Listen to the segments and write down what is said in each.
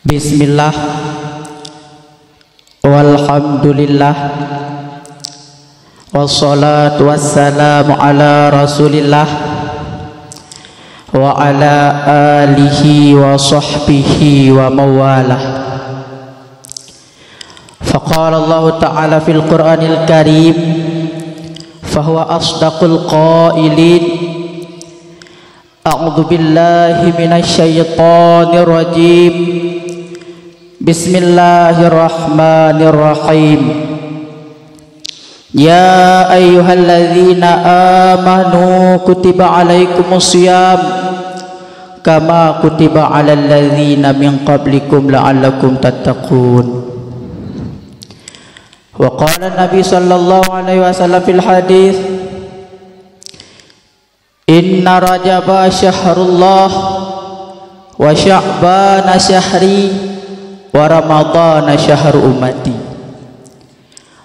Bismillah, walhamdulillah, wassalatu wassalamu ala rasulillah wa ala alihi wa sahbihi wa mawalah. Faqala Allah ta'ala fil Qur'anil Karim, fahuwa asdaqul qailin. A'udzu billahi minasy syaithanir rajim. Bismillahirrahmanirrahim. Ya ayyuhalladzina amanu kutiba alaikumusiyam kama kutiba alal ladzina min qablikum la'allakum tattaqun. Wa qala Nabi sallallahu alaihi wasallam fil hadis, inna rajaba syahrullah wa sya'bana syahri wa ramadhana syahru ummati.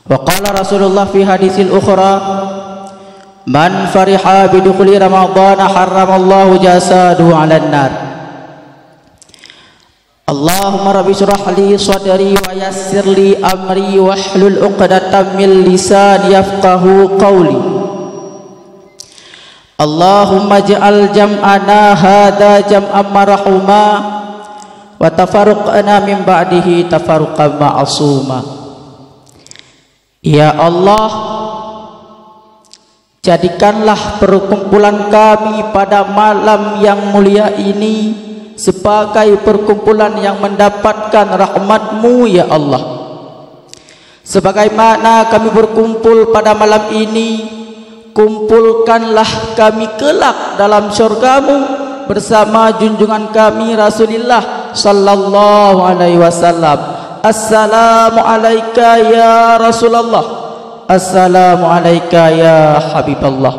Wa qala Rasulullah fi hadisil ukhra, man fariha bidukhuli ramadhana harramallahu jasadahu 'alan nar. Allahumma rabbi shrah li sadri wa yassir li amri wahlul 'uqdatam min lisani yafqahu qawli. Allahumma ja'al jam'ana hadza jam'an marhuma wa tafarruqana min ba'dihi tafarruqan ma'suma. Ya Allah, jadikanlah perkumpulan kami pada malam yang mulia ini sebagai perkumpulan yang mendapatkan rahmat-Mu ya Allah. Sebagaimana kami berkumpul pada malam ini, kumpulkanlah kami kelak dalam syurga-Mu bersama junjungan kami Rasulullah sallallahu alaihi wasallam. Assalamu alayka ya Rasulullah, assalamu alayka ya Habiballah.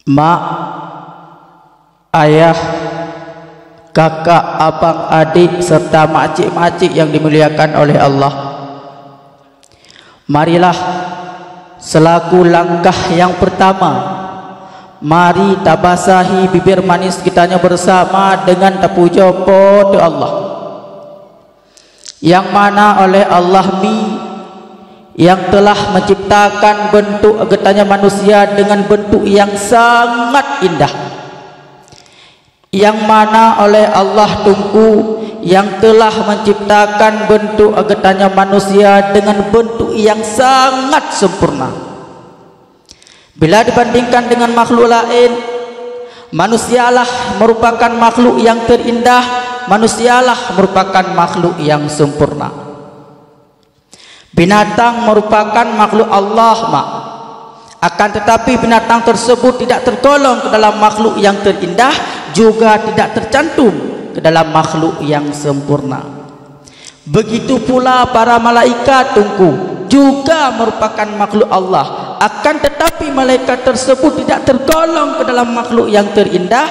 Mak, ayah, kakak, abang, adik serta makcik-makcik yang dimuliakan oleh Allah, marilah selaku langkah yang pertama, mari tabasahi bibir manis kitanya bersama dengan terpuja pada Allah, yang mana oleh Allah yang telah menciptakan bentuk getahnya manusia dengan bentuk yang sangat indah, yang mana oleh Allah Tungku yang telah menciptakan bentuk getahnya manusia dengan bentuk yang sangat sempurna. Bila dibandingkan dengan makhluk lain, manusialah merupakan makhluk yang terindah, manusialah merupakan makhluk yang sempurna. Binatang merupakan makhluk Allah, Mak. Akan tetapi binatang tersebut tidak tergolong ke dalam makhluk yang terindah, juga tidak tercantum ke dalam makhluk yang sempurna. Begitu pula para malaikat Tungku juga merupakan makhluk Allah. Akan tetapi malaikat tersebut tidak tergolong ke dalam makhluk yang terindah,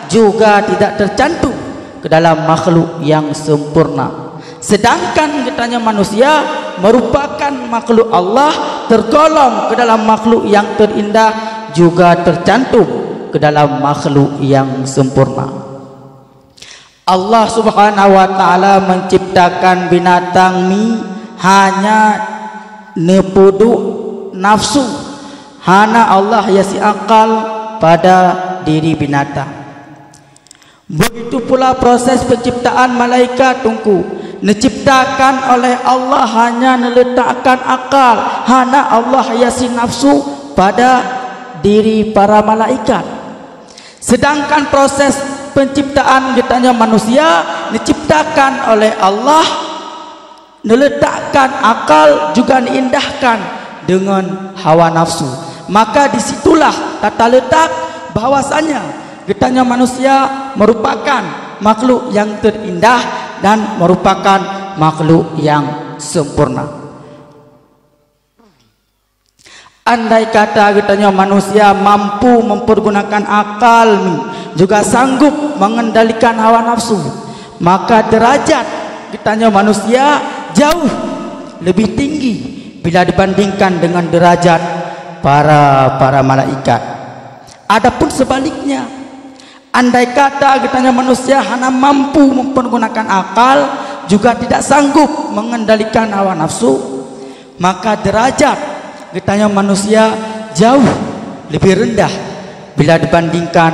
juga tidak tercantum ke dalam makhluk yang sempurna. Sedangkan kitanya manusia merupakan makhluk Allah, tergolong ke dalam makhluk yang terindah, juga tercantum ke dalam makhluk yang sempurna. Allah Subhanahu wa taala menciptakan binatang hanya nepudu nafsu, hana Allah yasi akal pada diri binatang. Begitu pula proses penciptaan malaikat Tungku, diciptakan oleh Allah hanya meletakkan akal, hana Allah yasi nafsu pada diri para malaikat. Sedangkan proses penciptaan kitanya manusia diciptakan oleh Allah, meletakkan akal, juga diindahkan dengan hawa nafsu. Maka disitulah tata letak bahwasanya kitanya manusia merupakan makhluk yang terindah dan merupakan makhluk yang sempurna. Andai kata kitanya manusia mampu mempergunakan akal, juga sanggup mengendalikan hawa nafsu, maka derajat kitanya manusia jauh lebih tinggi bila dibandingkan dengan derajat para malaikat. Adapun sebaliknya, Andai kata katanya manusia hanya mampu mempergunakan akal, juga tidak sanggup mengendalikan hawa nafsu, maka derajat katanya manusia jauh lebih rendah bila dibandingkan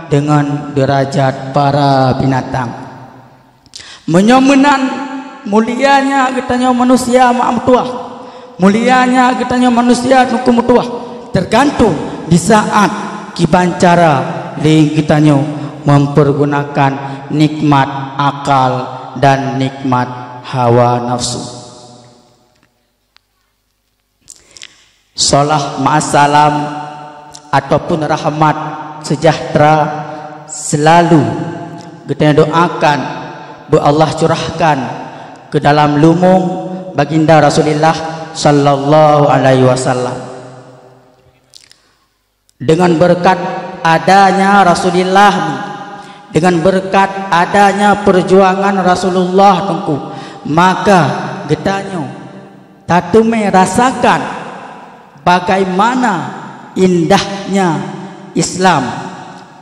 dengan derajat para binatang. Menyomenan mulianya katanya manusia maaf tuah, mulianya katanya manusia hukum tuah, tergantung di saat kibancara li kitanya mempergunakan nikmat akal dan nikmat hawa nafsu. Salah ma'asalam ataupun rahmat sejahtera selalu kita doakan Allah curahkan ke dalam lumung baginda Rasulullah sallallahu alaihi wasallam. Dengan berkat adanya Rasulullah, dengan berkat adanya perjuangan Rasulullah tengku, maka getanya tatume rasakan bagaimana indahnya Islam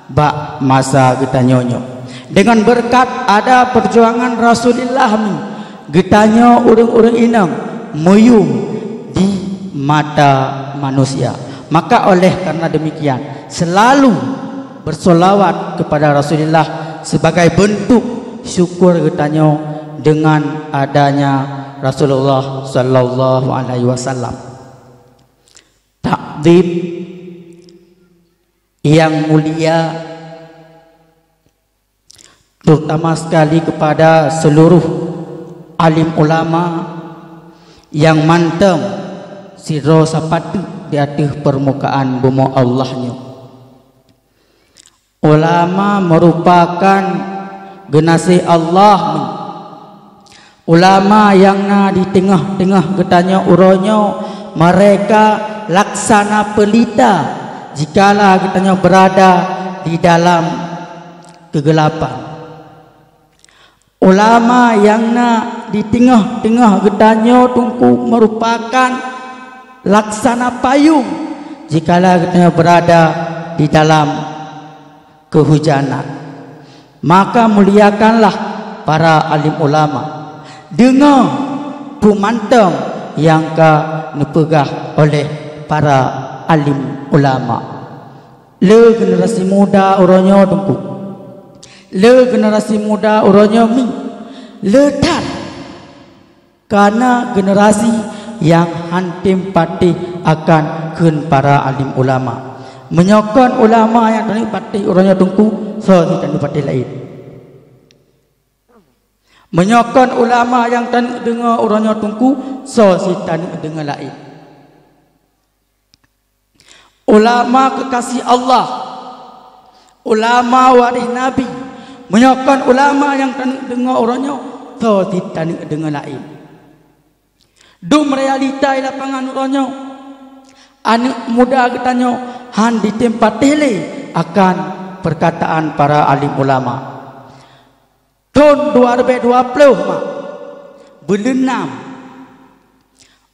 bak masa getanyonyo. Dengan berkat ada perjuangan Rasulullah, getanya orang-orang inang meyum di mata manusia. Maka oleh karena demikian selalu bersolawat kepada Rasulullah sebagai bentuk syukur getanya dengan adanya Rasulullah sallallahu alaihi wasallam. Takzim yang mulia terutama sekali kepada seluruh alim ulama yang manteng siro sapatu di atas permukaan bumi Allahnya. Ulama merupakan generasi Allah, ulama yang na di tengah-tengah getanya uronyo, mereka laksana pelita jikalau getanya berada di dalam kegelapan. Ulama yang na di tengah-tengah getanya tungku merupakan laksana payung jikalau kita berada di dalam kehujanan. Maka muliakanlah para alim ulama dengan pemantang yang dipegah oleh para alim ulama. Le generasi muda orangnya tunggu, le generasi muda orangnya mi letak karena generasi yang hantim pati akan kun para alim ulama. Menyokon ulama yang tadi pati orangnya tungku so tidak pati lain. Menyokon ulama yang tadi dengar orangnya tungku so tidak dengar lain. Ulama kekasih Allah, ulama waris Nabi, menyokon ulama yang tadi dengar orangnya so tidak dengar lain. Dum realita di lapangan uronyo anak muda katanya han di tempat tele akan perkataan para alim ulama. Tahun 2020 mak belenam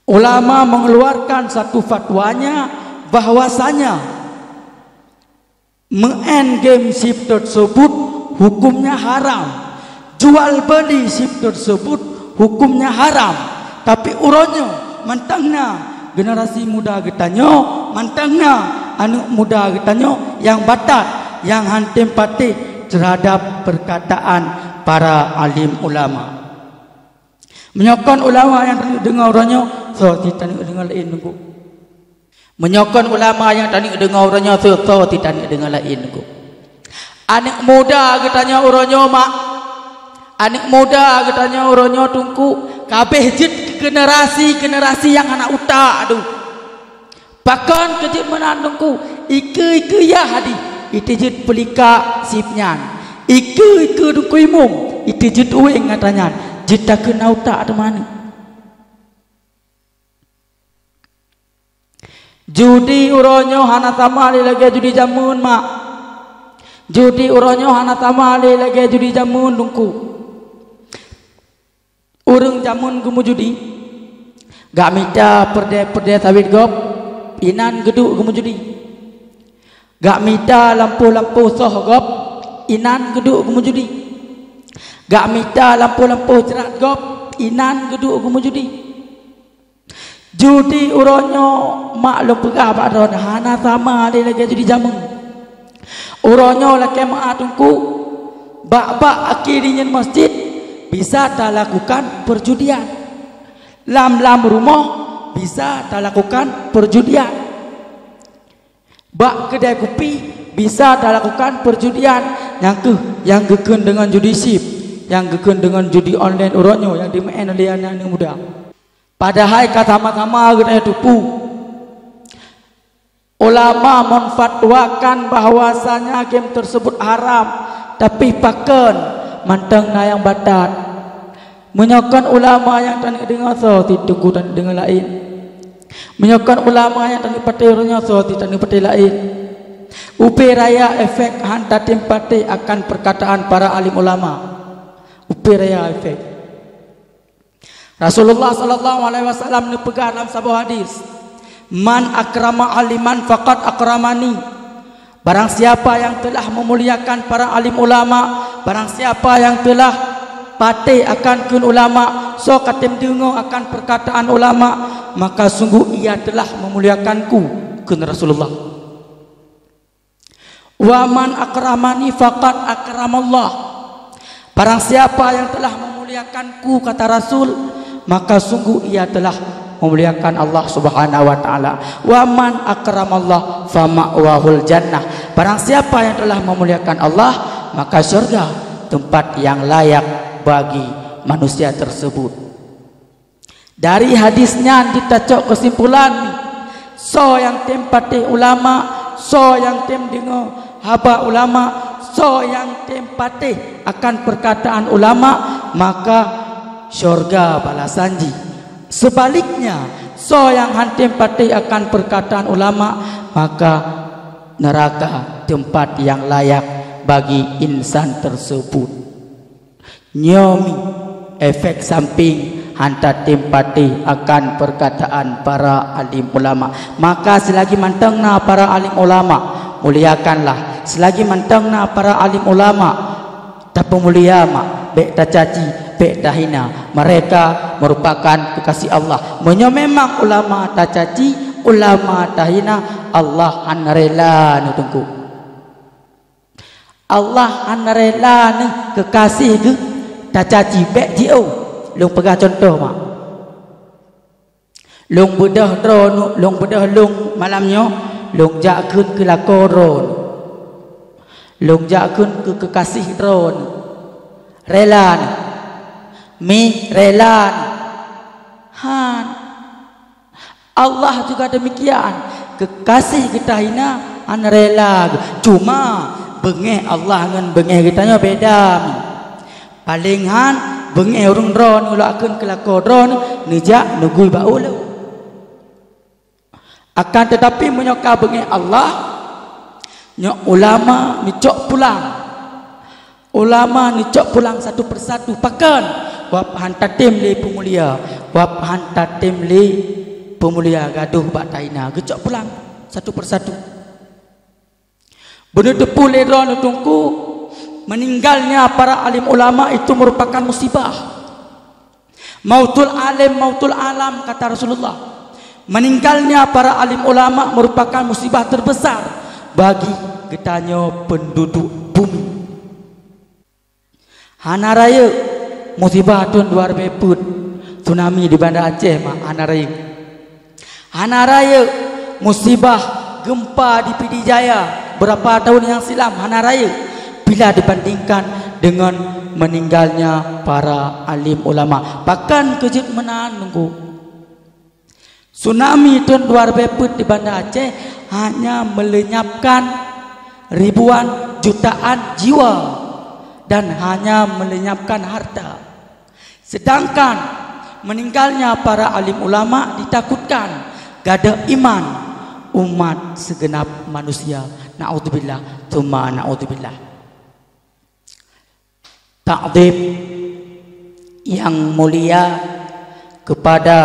ulama mengeluarkan satu fatwanya bahwasanya main game sip tersebut hukumnya haram, jual beli sip tersebut hukumnya haram. Tapi uronyo mantangna generasi muda getanyo, mantangna anak muda getanyo yang batat, yang hantem pati terhadap perkataan para alim ulama. Menyokon ulama yang dengar uronyo so tidak dengar lain nunggu. Menyokon ulama yang tadi dengar uronyo so tidak dengar lain nunggu. Anak muda getanyo uronyo mak, anak muda getanyo uronyo tungku kabeh jid generasi yang anak utak aduh. Bahkan kejut menandungku ike ya hadi itu jid pelika sipnyan ike dungku imum itu jid ueng katanya jid tak kena utak ada mana. Judi uronyo hana tamali lagi judi jamun mak, judi uronyo hana tamali lagi judi jamun dungku. Urang jamun gumu judi gak minta perde sawit gop inan geduk gumu judi gak minta lampu soh gop inan geduk gumu judi. Gak minta lampu-lampu cerat gop, inan geduk gumu judi. Judi uronyo maklum pegah badron hana sama dia lagi judi jameng. Uronyo laki maatungku bak-bak akhirnya masjid bisa tak lakukan perjudian. Lam-lam rumah bisa tak lakukan perjudian. Bak kedai kopi bisa tak lakukan perjudian. Yang geken dengan judi sip, yang geken dengan judi online uronyo yang dimain oleh anak-anak muda. Padahal kata-kata kedai tupu ulama menfatwakan bahwasanya game tersebut haram, tapi pakan mantang na yang batat menyokan ulama yang tak dengar so tituku dan dengar lain, menyokan ulama yang tak patirnya so tidak patir lain. Upi raya efek hantar tempati akan perkataan para alim ulama. Upi raya efek Rasulullah sallallahu alaihi wasallam nepegang dalam sebuah hadis, man akrama aliman faqad akramani. Barang siapa yang telah memuliakan para alim ulama, barang siapa yang telah pati akan kun ulama, so katim dengar akan perkataan ulama, maka sungguh ia telah memuliakanku, kun Rasulullah. Wa man akramani faqad akramallah. Barang siapa yang telah memuliakanku, kata Rasul, maka sungguh ia telah memuliakan Allah Subhanahu wa taala. Wa man akramallah fa ma'wahul jannah. Barang siapa yang telah memuliakan Allah, maka surga tempat yang layak bagi manusia tersebut. Dari hadisnya ditacok kesimpulan, so yang tempati ulama, so yang tem dengar haba ulama, so yang tempati akan perkataan ulama, maka syurga balasanji. Sebaliknya, so yang hantem pati akan perkataan ulama, maka neraka tempat yang layak bagi insan tersebut. Nyomi efek samping hantar tempati akan perkataan para alim ulama. Maka selagi mantengna para alim ulama, muliakanlah. Selagi mantengna para alim ulama, tak pemulia mak, bek tak caci, bek tak hina. Mereka merupakan kekasih Allah. Memang ulama tak caci, ulama tak hina, Allah an rela ni tunggu. Allah an rela ni kekasih ke tak caci bek dio. Long pegang contoh mak. Long bedah drone, long bedah long malamnya, long jakun ke lakoron. Long jakun ke kekasih drone. Rela ni. Mi rela ni. Han. Allah juga demikian. Kekasih kita hina an rela. Cuma bengeh Allah dengan bengeh kitanya beda. Paling han bengeh urung drone ulah akun kelako drone nijak nugui baul. Akan tetapi menyoka bengeh Allah, nyok ulama nicok pulang. Ulama nicok pulang satu persatu pakan wap hantar tim li pemulia, wap hantar tim li pemulia gaduh bak taina gecok pulang satu persatu. Benar depu le drone tungku. Meninggalnya para alim ulama itu merupakan musibah. Mautul alim, mautul alam, kata Rasulullah. Meninggalnya para alim ulama merupakan musibah terbesar bagi getanya penduduk bumi. Hana raya musibah tahun 2000 tsunami di Banda Aceh mak hana raya. Hana raya musibah gempa di Pidijaya berapa tahun yang silam hana raya. Bila dibandingkan dengan meninggalnya para alim ulama, bahkan kejut menahan nunggu. Tsunami tahun 2000 di Banda Aceh hanya melenyapkan ribuan jutaan jiwa dan hanya melenyapkan harta. Sedangkan meninggalnya para alim ulama ditakutkan gada iman umat segenap manusia. Na'udzubillah, tsumma na'udzubillah. Ta'zim yang mulia kepada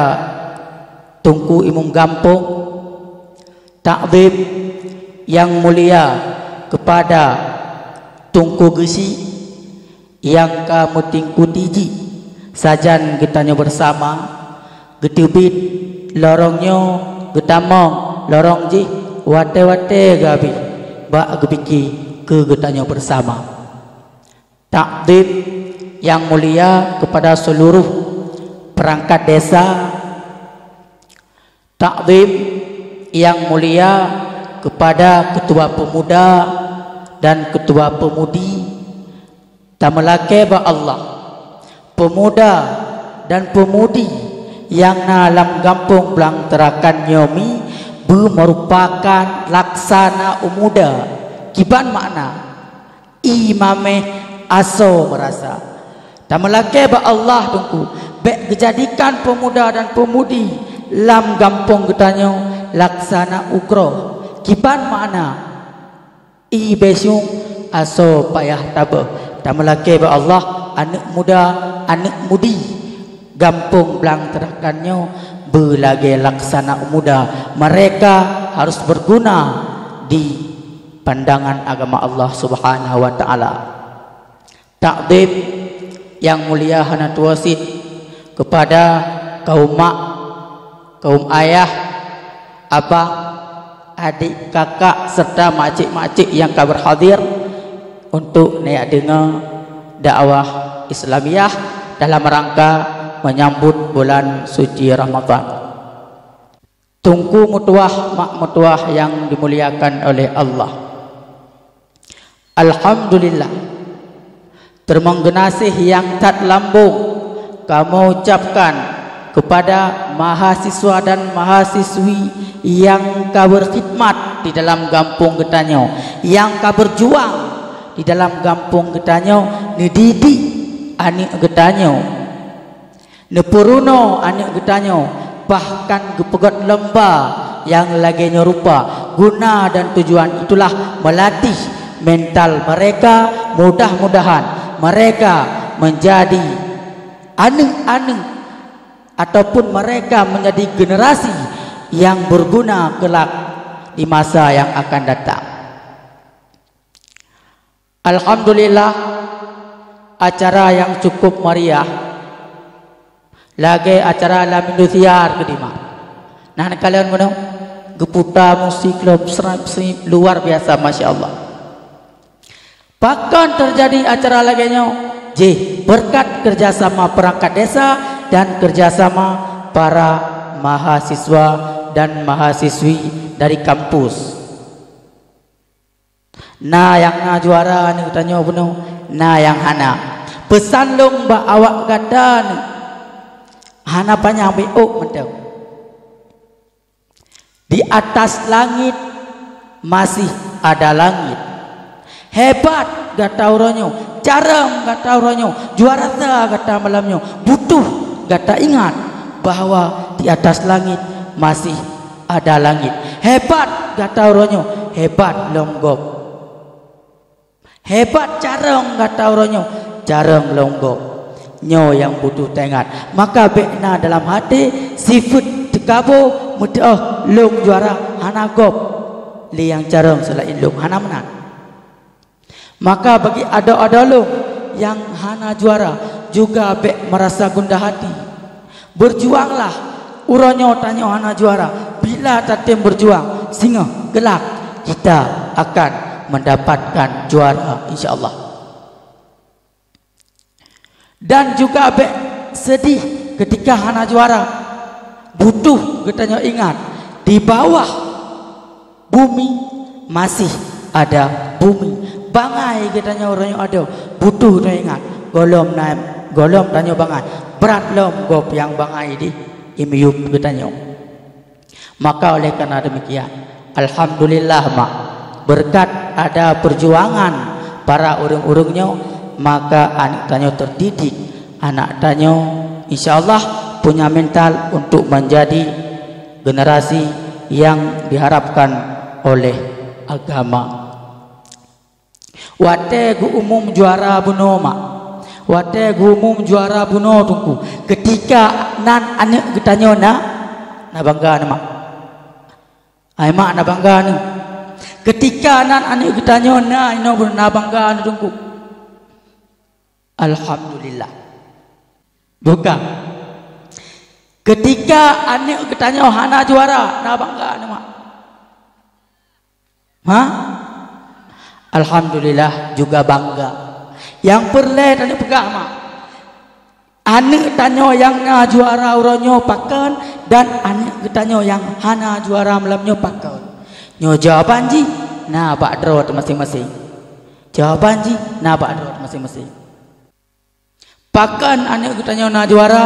Tunku Imam Gampong, ta'zim yang mulia kepada tungku gesi yang kamu tingku tiji sajan getanya bersama getubit lorongnya getamong lorong ji wate-wate gabi bak gebiki ke getanya bersama. Takdim yang mulia kepada seluruh perangkat desa, takdim yang mulia kepada ketua pemuda dan ketua pemudi. Tamalake ba Allah, pemuda dan pemudi yang dalam kampung Belang Terakan Nyomi merupakan laksana umuda. Kiban makna imame aso merasa. Tamalake ba Allah tungku bek dijadikan pemuda dan pemudi lam kampung getanyo laksana ukro. Kiban makna i besung aso payah tabah. Tamalake ba Allah anak muda anak mudi kampung Belang Terakannya belage laksana muda. Mereka harus berguna di pandangan agama Allah Subhanahu wa taala. Takdim yang mulia hana tuasid kepada kaum mak, kaum ayah, abah, adik, kakak serta makcik-makcik yang kabar hadir untuk naik dengar dakwah Islamiyah dalam rangka menyambut bulan suci Ramadan. Tungku mutuah mak mutuah yang dimuliakan oleh Allah. Alhamdulillah, termenggenasih yang tak lambung kamu ucapkan kepada mahasiswa dan mahasiswi yang kau berkhidmat di dalam kampung getanyo, yang kau berjuang di dalam kampung getanyo, nedidi anik getanyo, nepuruno anik getanyo, bahkan gepegat lomba yang lagi nyerupa. Guna dan tujuan itulah melatih mental mereka. Mudah-mudahan mereka menjadi anek-anek ataupun mereka menjadi generasi yang berguna kelak di masa yang akan datang. Alhamdulillah, acara yang cukup meriah. Lagi acara alam Indosiar kedima. Nah, kalian mana? Geputa musik klub serap luar biasa, masya Allah. Bahkan terjadi acara laginya, berkat kerjasama perangkat desa dan kerjasama para mahasiswa dan mahasiswi dari kampus. Nah yang na juara ni tanya benar. Nah yang hana pesan long ba awak kata ni hana panjang beok mentau. Di atas langit masih ada langit. Hebat kata orangnya, jarang kata orangnya, juara kata malamnya. Butuh kata ingat bahwa di atas langit masih ada langit. Hebat kata orangnya, hebat longgok. Hebat jarang kata orangnya, jarang longgok. Nyo yang butuh tengat. Maka bekna dalam hati sifat tekabo mudah long juara hana gop li yang jarang selain long hana menang. Maka bagi ada long yang hana juara juga bek merasa gundah hati. Berjuanglah. Uronyo tanya hana juara. Bila tatim berjuang singa gelak kita akan mendapatkan juara insyaallah. Dan juga bek sedih ketika hana juara. Butuh katanya ingat di bawah bumi masih ada bumi. Bangai katanya orang yang ada. Butuh katanya ingat golom naim golom tanya bangai. Berat lom gop yang bangai di imiyup katanya. Maka oleh karena demikian alhamdulillah mak berkat ada perjuangan para urung-urungnya, maka anak tanya terdidik, anak tanya insyaallah punya mental untuk menjadi generasi yang diharapkan oleh agama. Wate gu umum juara buno mak, wate gu umum juara buno tungku. Ketika nan anak getanya na bangga nama, ay mak na bangga ni. Ketika anak-anak kita nyona ino berna bangga anu tungku. Alhamdulillah. Bukan. Ketika anak kita hana juara, na bangga anu mak. Ha? Alhamdulillah juga bangga. Yang perle tanya pegah mak. Anak tanya yang na juara uronyo pakan dan anak tanya yang hana juara malamnyo pakan. Nyo jawaban ji na bak drot masing-masing. Jawaban ji na bak drot masing-masing. Pakan anak tanya na juara,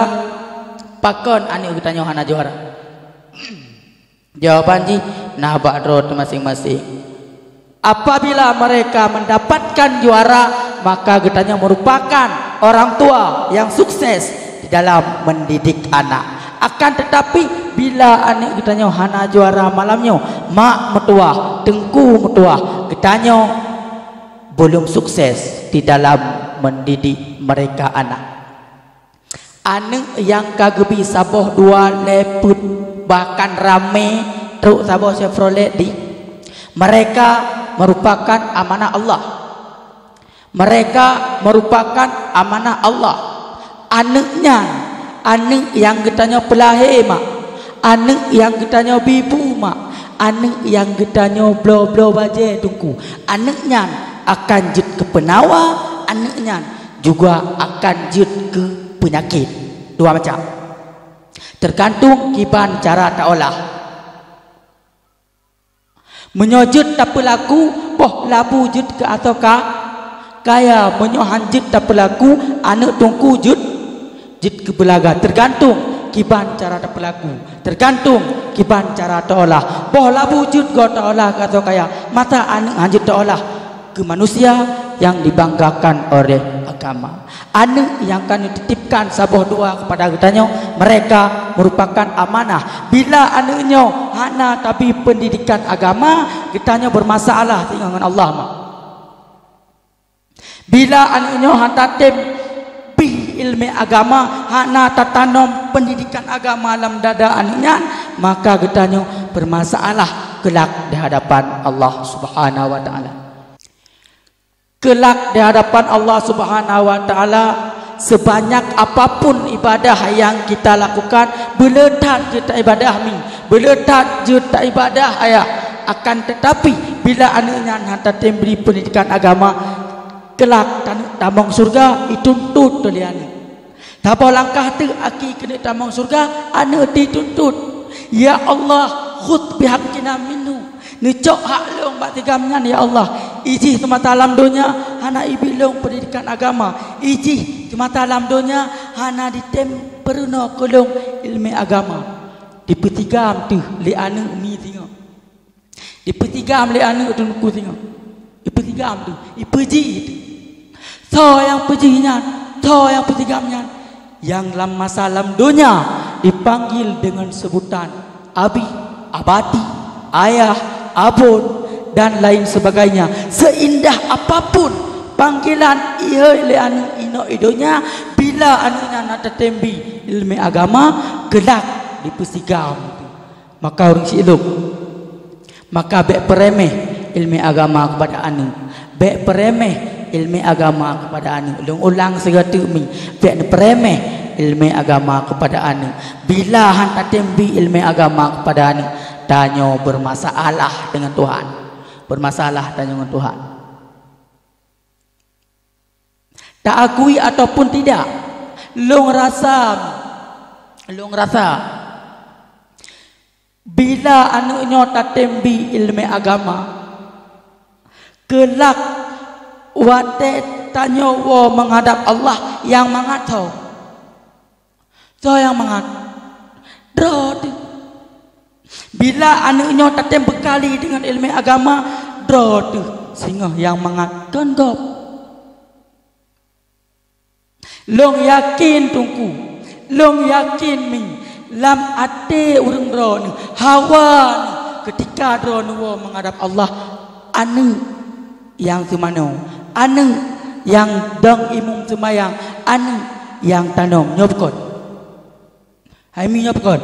pakan anak tanya hana juara. Jawaban ji na bak drot masing-masing. Apabila mereka mendapatkan juara, maka getanya merupakan orang tua yang sukses di dalam mendidik anak. Akan tetapi bila anak getanya hana juara malamnya, mak metua, tengku metua, getanya belum sukses di dalam mendidik mereka anak. Anak yang kagebi saboh dua leput bahkan rame truk saboh Chevrolet di mereka merupakan amanah Allah. Mereka merupakan amanah Allah. Anaknya, anak yang getanya pelahir mak, anak yang getanya bibu mak, anak yang getanya blo-blo baje tungku. Anaknya akan jut ke penawa, anaknya juga akan jut ke penyakit. Dua macam. Tergantung kiban cara tak olah. Menyojud tak pelaku, boh labu jud ke ataukah kaya menyohan jud tak pelaku, anak tungku jud ke belaga. Tergantung kiban cara tak pelaku, tergantung kiban cara tak olah. Boh labu jud go tak olah atau kaya mata anak hanjud tak olah ke manusia yang dibanggakan oleh agama. Anak yang akan dititipkan saboh dua kepada kitanya, mereka merupakan amanah. Bila anaknya hana tapi pendidikan agama, kitanya bermasalah dengan Allah mak. Bila anaknya hana tempi ilmu agama, hana tatanam pendidikan agama dalam dada anaknya, maka kitanya bermasalah kelak di hadapan Allah Subhanahu wa taala. Kelak di hadapan Allah Subhanahu wa taala, sebanyak apapun ibadah yang kita lakukan, beledat je tak ibadah mi, beledat je tak ibadah ayah. Akan tetapi bila anaknya hantar memberi pendidikan agama, kelak tamang surga dituntut oleh anak. Tapa langkah tu aki kena tamang surga, anak dituntut. Ya Allah, khud bihaqqina minhu. Nicok hak long bak tigamnya ya Allah. Ijih semata alam dunia hana ibilong pendidikan agama. Ijih semata alam dunia hana ditem peruna kolong ilmu agama. Dipetigam tu li anak mi tengok. Dipetigam li anak tu ku tengok. Dipetigam tu, ipuji tu. So yang pujinya, so yang petigamnya, yang dalam masa alam dunia dipanggil dengan sebutan abi, abadi, ayah, abun dan lain sebagainya. Seindah apapun panggilan ia oleh anu ino idonya, bila anunya nak tetembi ilmu agama gelak dipesigam, maka orang siluk, maka bek peremeh ilmu agama kepada anu, bek peremeh ilmu agama kepada anu, ulang segala mi bek peremeh ilmu agama kepada anu. Bila han tetembi ilmu agama kepada anu, tanya bermasalah dengan Tuhan, bermasalah tanya dengan Tuhan. Tak akui ataupun tidak, long rasa bila anaknya tak tembi ilmu agama, kelak wate tanya wa menghadap Allah yang mengatau, so yang mengat drod. Bila anaknya tak bekali dengan ilmu agama, drod sehingga yang mengat gop. Long yakin tungku, long yakin mi lam ate urang drone hawa ketika drone wa menghadap Allah, anu yang semano, anu yang dang imum semayang, anu yang tanam nyopkot, hai mi nyopkot.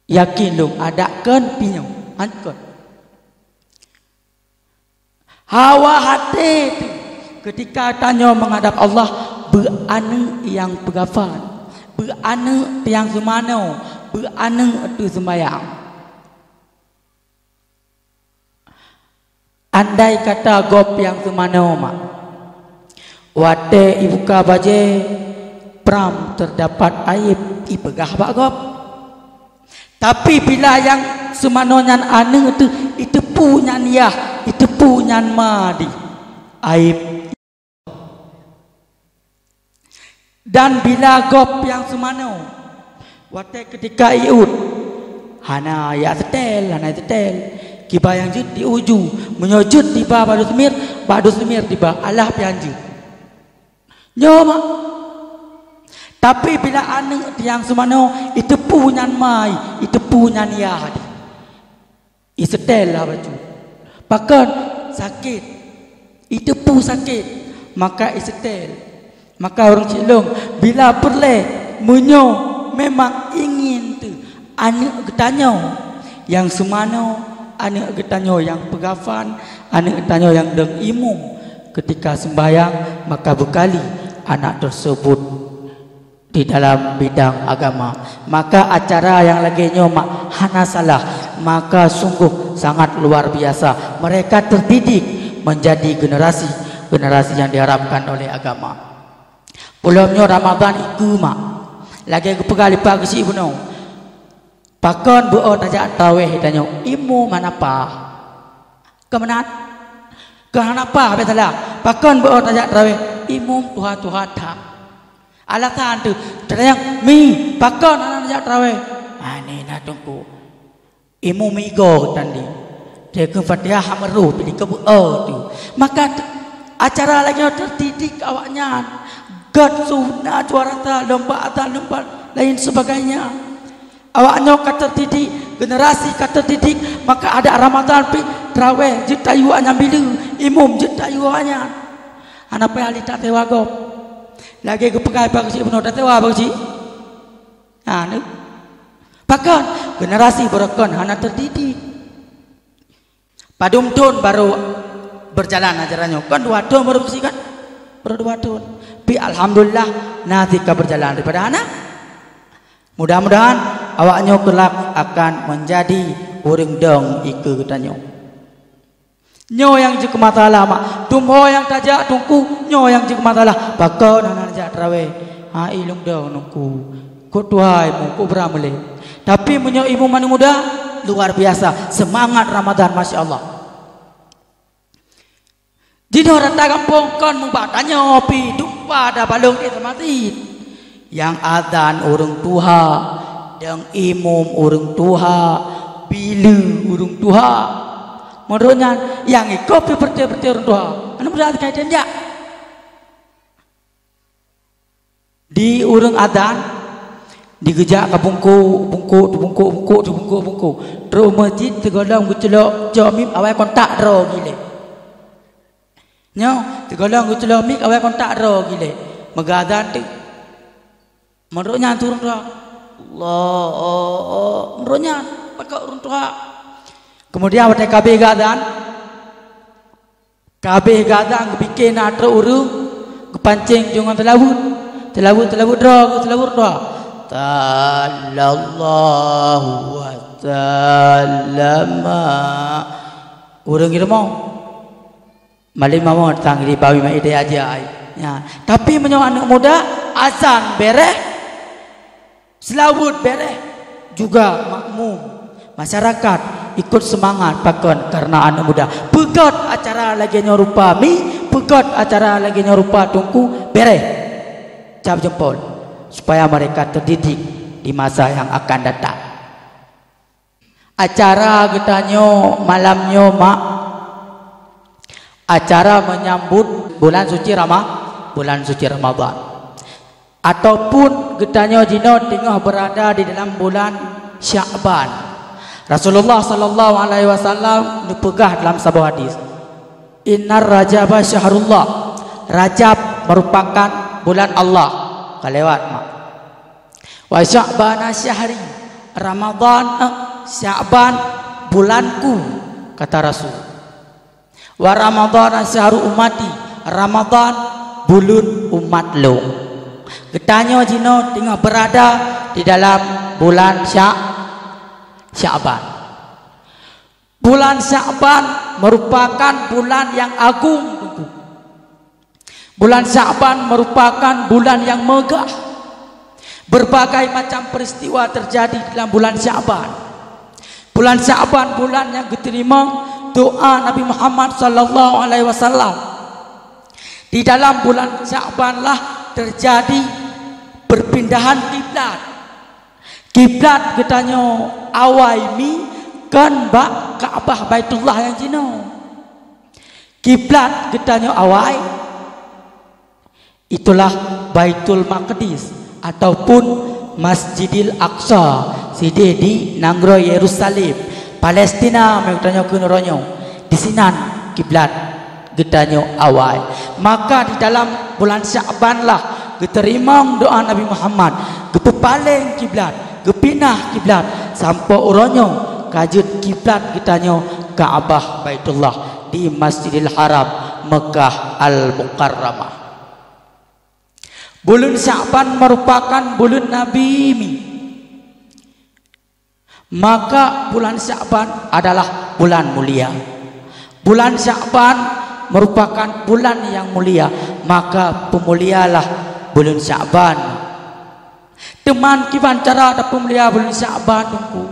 Yakin dong ada kan pinyong angkot Hawa hati tu ketika tanya menghadap Allah, berana yang pegafan, berana yang semana, berana itu sembahyang. Andai kata gop yang semana mak, wate ibuka baje pram terdapat aib ipegah bak gop. Tapi bila yang semanonya ane itu punya niat, itu punya madi aib. Dan bila gop yang semano wate ketika iut hana ya setel kiba yang jut di uju menyujud tiba badu semir tiba Allah pianju nyoma. Tapi bila ane yang semano itu punya mai, itu punya niat isetel lah baju pakan sakit itu pu sakit maka isetel. Maka orang cilung bila perle menyo memang ingin tu ane getanyo yang semano, ane getanyo yang pegafan, ane getanyo yang deng imum ketika sembahyang, maka bekali anak tersebut di dalam bidang agama. Maka acara yang lagi nyomak hana salah, maka sungguh sangat luar biasa. Mereka terdidik menjadi generasi yang diharapkan oleh agama. Pulamnya Ramadan iku mak lagi kepegali pagi si ibu no pakon buat aja taweh tanya imu mana pa kemenat kenapa betul pakon buat aja taweh imu tuha tak alasan tu terang mi pakon anak aja taweh ani na tungku imu migo tadi dia ke Fatihah hameru pilih ke tu maka acara lagi terdidik awaknya God sunnah juarata lomba lain sebagainya. Awaknya kata terdidik, generasi kata terdidik, maka ada Ramadan pi traweh jetayu anya bilu, imum jetayu anya. Anak pe ali tak tewa gop. Lagi ke pegai bagi beno tak tewa bagi. Ha ni. Pakan generasi berakon hana terdidik. Padum tun baru berjalan ajarannya. Kan 2 tahun baru bersih kan? Baru 2 tahun. Tapi alhamdulillah natika berjalan daripada anak. Mudah-mudahan awaknya kelak akan menjadi orang dong ike ketanyo. Nyo yang je kematalah mak, tumho yang tajak tungku, nyo yang je kematalah. Bakau nana najak trawe. Ha ilung dong nungku. Ko tuai mu ko beramale. Tapi menyo ibu mani muda luar biasa, semangat Ramadan masya-Allah. Di orang tak kampung kan membatanya opi dupa ada balung itu mati. Yang adzan orang tuha, yang imum orang tuha, bilu orang tuha. Menurutnya yang ikut seperti orang tuha. Anu berarti kaitan dia. Di orang adzan digejak ke bungku. Terus masjid tergolong bercelok jamim awal kontak ro gile. Nyo, tergolong bercelok mik awal kontak ro gile. Megadzan tu. Menurutnya turun doa. Allah, menurutnya pakai orang tua. Kemudian waktu kabeh gadan bikin atra urung kepancing jangan telawut doa. Sallallahu wa sallama. Urung gitu mau. Malim mau datang di bawi mai ide aja. Ya, tapi menyawa anak muda azan bereh selawut bereh juga makmum masyarakat ikut semangat pakon karena anak muda pegot acara lagi nyorupa pegot acara lagi nyorupa tungku bereh cap jempol supaya mereka terdidik di masa yang akan datang. Acara getanyo malamnyo mak acara menyambut bulan suci Ramadan ataupun getanyo jino tengah berada di dalam bulan Sya'ban. Rasulullah sallallahu alaihi wasallam dipegah dalam sebuah hadis. Innar Rajaba syahrullah. Rajab merupakan bulan Allah. Kalewat mak. Wa Sya'ban syahri. Ramadan Sya'ban bulanku kata Rasul. Wa Ramadhan syahrul ummati, Ramadan bulan umat lo. Ketanya jino tengah berada di dalam bulan Sya'ban. Bulan Sya'ban merupakan bulan yang agung. Bulan Sya'ban merupakan bulan yang megah. Berbagai macam peristiwa terjadi dalam bulan Sya'ban. Bulan Sya'ban bulan yang diterima doa Nabi Muhammad sallallahu alaihi wasallam. Di dalam bulan Sya'ban lah terjadi perpindahan kiblat. Kiblat katanya awal mi kan bak Kaabah Baitullah yang jino. Kiblat katanya awal itulah Baitul Maqdis ataupun Masjidil Aqsa sidi di Nangro Yerusalem Palestina mereka kunoronyo di sinan kiblat getanyo awal. Maka di dalam bulan Sya'ban lah diterima doa Nabi Muhammad gepaling kiblat gepinah kiblat sampai oronyo kajut kiblat getanyo Kaabah Baitullah di Masjidil Haram Mekah Al-Mukarramah. Bulan Sya'ban merupakan bulan Nabi mi. Maka bulan Sya'ban adalah bulan mulia. Bulan Sya'ban merupakan bulan yang mulia. Maka pemulialah bulan Sya'ban. Teman kiban cara ada pemulia bulan Sya'ban tunggu.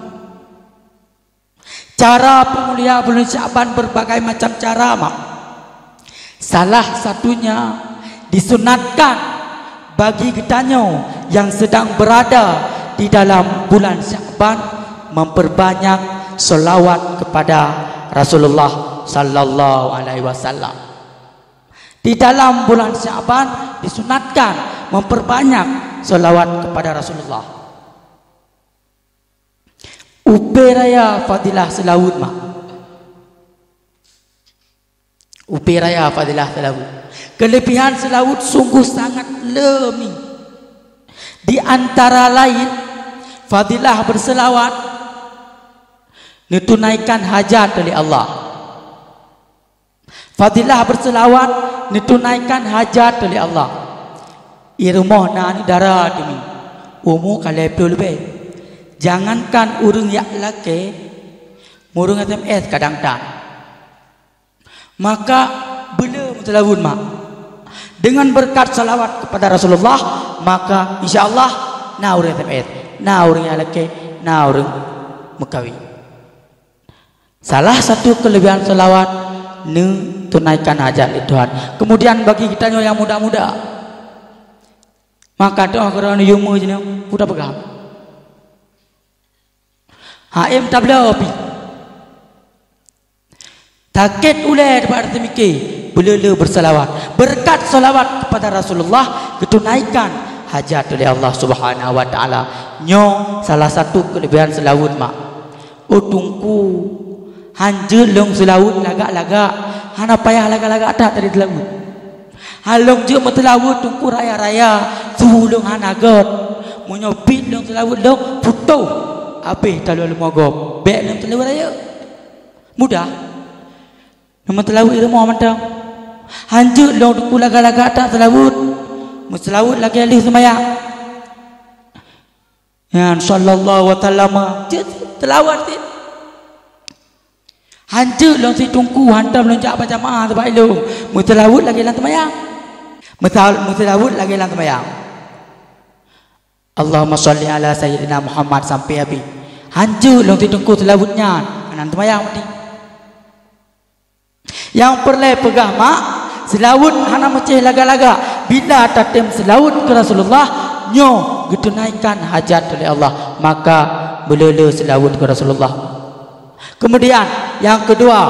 Cara pemulia bulan Sya'ban berbagai macam cara mak. Salah satunya disunatkan bagi getanyo yang sedang berada di dalam bulan Sya'ban memperbanyak selawat kepada Rasulullah sallallahu alaihi wasallam. Di dalam bulan Sya'ban disunatkan memperbanyak selawat kepada Rasulullah. Upaya fadilah selawat mak. Upaya fadilah selawat. Kelebihan selawat sungguh sangat lemi. Di antara lain fadilah berselawat ditunaikan hajat oleh Allah. Fadilah berselawat ditunaikan hajat oleh Allah. Irmoh nani darah demi umu kalepul be. Jangankan urung yak lake murung SMS kadang-kadang. Maka belum selawat mak. Dengan berkat salawat kepada Rasulullah maka insyaallah naureng temet naureng alake naureng mekawi. Salah satu kelebihan salawat ne tunaikan hajat Tuhan. Kemudian bagi kita yang muda-muda maka doa kerana yumu je muda pegang haim tabla api takit ulai daripada temike belele bersalawat. Berkat salawat kepada Rasulullah ketunaikan hajat oleh Allah Subhanahu wa taala. Nyo salah satu kelebihan selawat mak. Oh tungku hanjul long selawat lagak-lagak. Hana payah lagak-lagak tak tadi selawat. Halong je metelawat tungku raya-raya sulung hanagot. Munyo bit long selawat long putuh. Habis talul mogop. Bek long selawat raya. Mudah. Nama telawat ilmu amatang. Hanjut long tungku lagak-lagak tak selawat. Selawat lagi alih semayang. Ya sallallahu wa ta'ala telawat ni. Hanjut long si tungku hantam long jak jamaah sebab ilmu. Selawat lagi lang semayang. Selawat lagi lang semayang. Allahumma salli ala sayyidina Muhammad sampai habis. Hanjut long si tungku selawatnya. Anan semayang mati. Yang perlu pegah mak selawat hana meceh laga-laga. Bila tatem selawat ke Rasulullah nyo ditunaikan hajat oleh Allah maka belele selawat ke Rasulullah. Kemudian yang kedua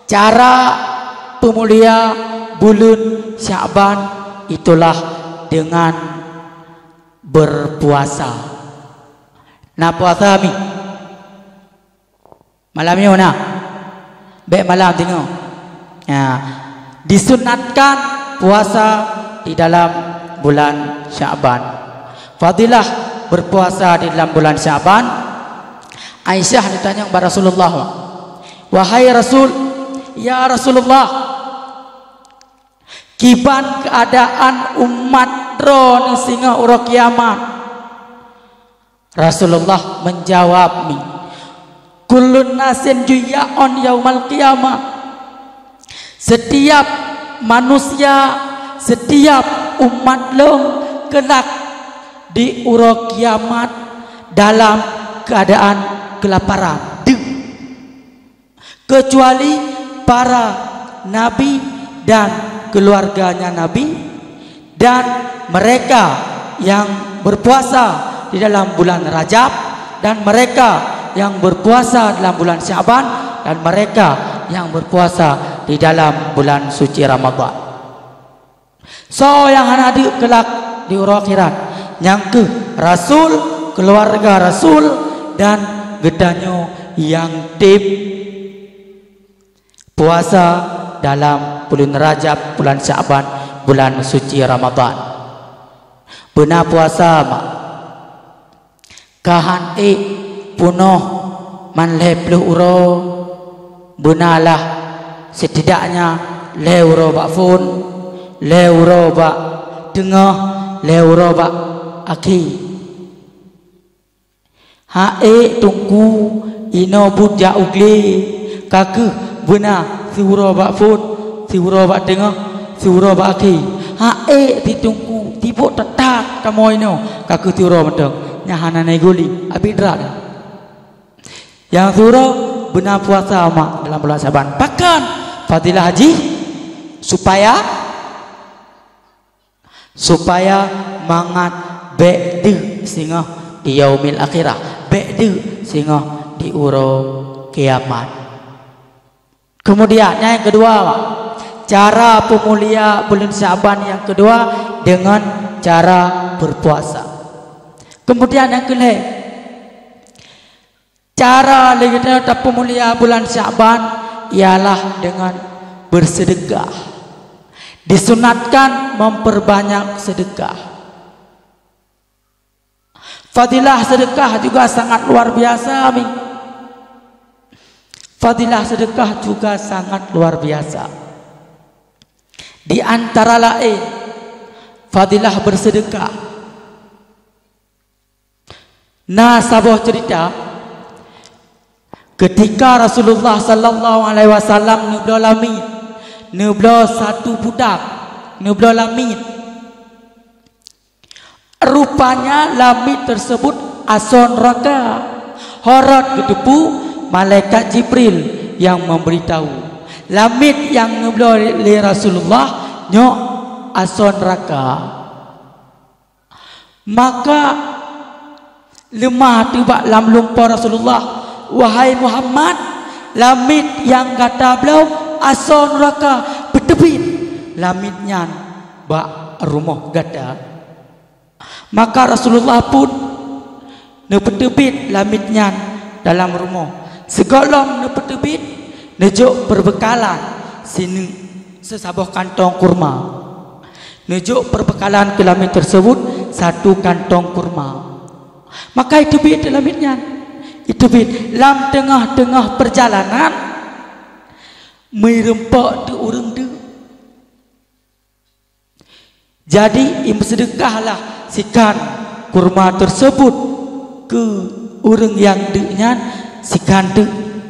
cara pemulia bulan Sya'ban itulah dengan berpuasa. Nah puasa mi malam ni mana? Baik malam tengok. Ya, disunatkan puasa di dalam bulan Sya'ban. Fadilah berpuasa di dalam bulan Sya'ban. Aisyah ditanya kepada Rasulullah, "Wahai Rasul, ya Rasulullah, kiban keadaan umat dro singa uro kiamat. Rasulullah menjawab mi, kullun nasin juya'on yaumal qiyamah. Setiap manusia, setiap umat long kelak di uro kiamat dalam keadaan kelaparan, kecuali para nabi dan keluarganya nabi dan mereka yang berpuasa di dalam bulan Rajab dan mereka yang berpuasa dalam bulan Syaban dan mereka yang berpuasa di dalam bulan suci Ramadan. So yang ada kelak di akhirat yang ke Rasul, keluarga Rasul dan gedanyo yang tip puasa dalam bulan Rajab, bulan Syaban, bulan suci Ramadan. Benar puasa mak kahan punoh manleplu uro benalah setidaknya leuro bak fun, leuro bak tengah, leuro bak aki. Hae tungku ino budja ugli kaku benar siuro bak fun, siuro bak tengah, siuro bak aki. Hae ditungku tibuk tetap kamu ino kaku siuro menteng nyahana neguli abidra. Yang suruh benar puasa mak dalam bulan Syaban. Bahkan fadilah haji supaya mangat be'du sehingga di yaumil akhirah, be'du sehingga di uro kiamat. Kemudian yang kedua mak, cara pemulia bulan Syaban yang kedua dengan cara berpuasa. Kemudian yang kedua, cara legenda pemulia bulan Syaban ialah dengan bersedekah. Disunatkan memperbanyak sedekah. Fadilah sedekah juga sangat luar biasa. Fadilah sedekah juga sangat luar biasa. Di antara lain fadilah bersedekah. Nah, sabuah cerita ketika Rasulullah sallallahu alaihi wasallam nublo satu budak nublo lamit. Rupanya lamit tersebut ason neraka. Horat kedepu malaikat Jibril yang memberitahu lamit yang nublo li Rasulullah nyok ason neraka. Maka lemah tiba lam lumpur Rasulullah, wahai Muhammad, lamit yang kata beliau ason neraka bertebit lamitnya bak rumah gada. Maka Rasulullah pun ne bertebit lamitnya dalam rumah. Segolong ne bertebit nejuk berbekalan sini sesabuh kantong kurma. Nejuk perbekalan ke lamit tersebut satu kantong kurma. Maka itu bit lamitnya. Itu bit lam tengah-tengah perjalanan merempak tu urang tu. Jadi sedekahlah sikan kurma tersebut ke urang yang deknya, sikan tu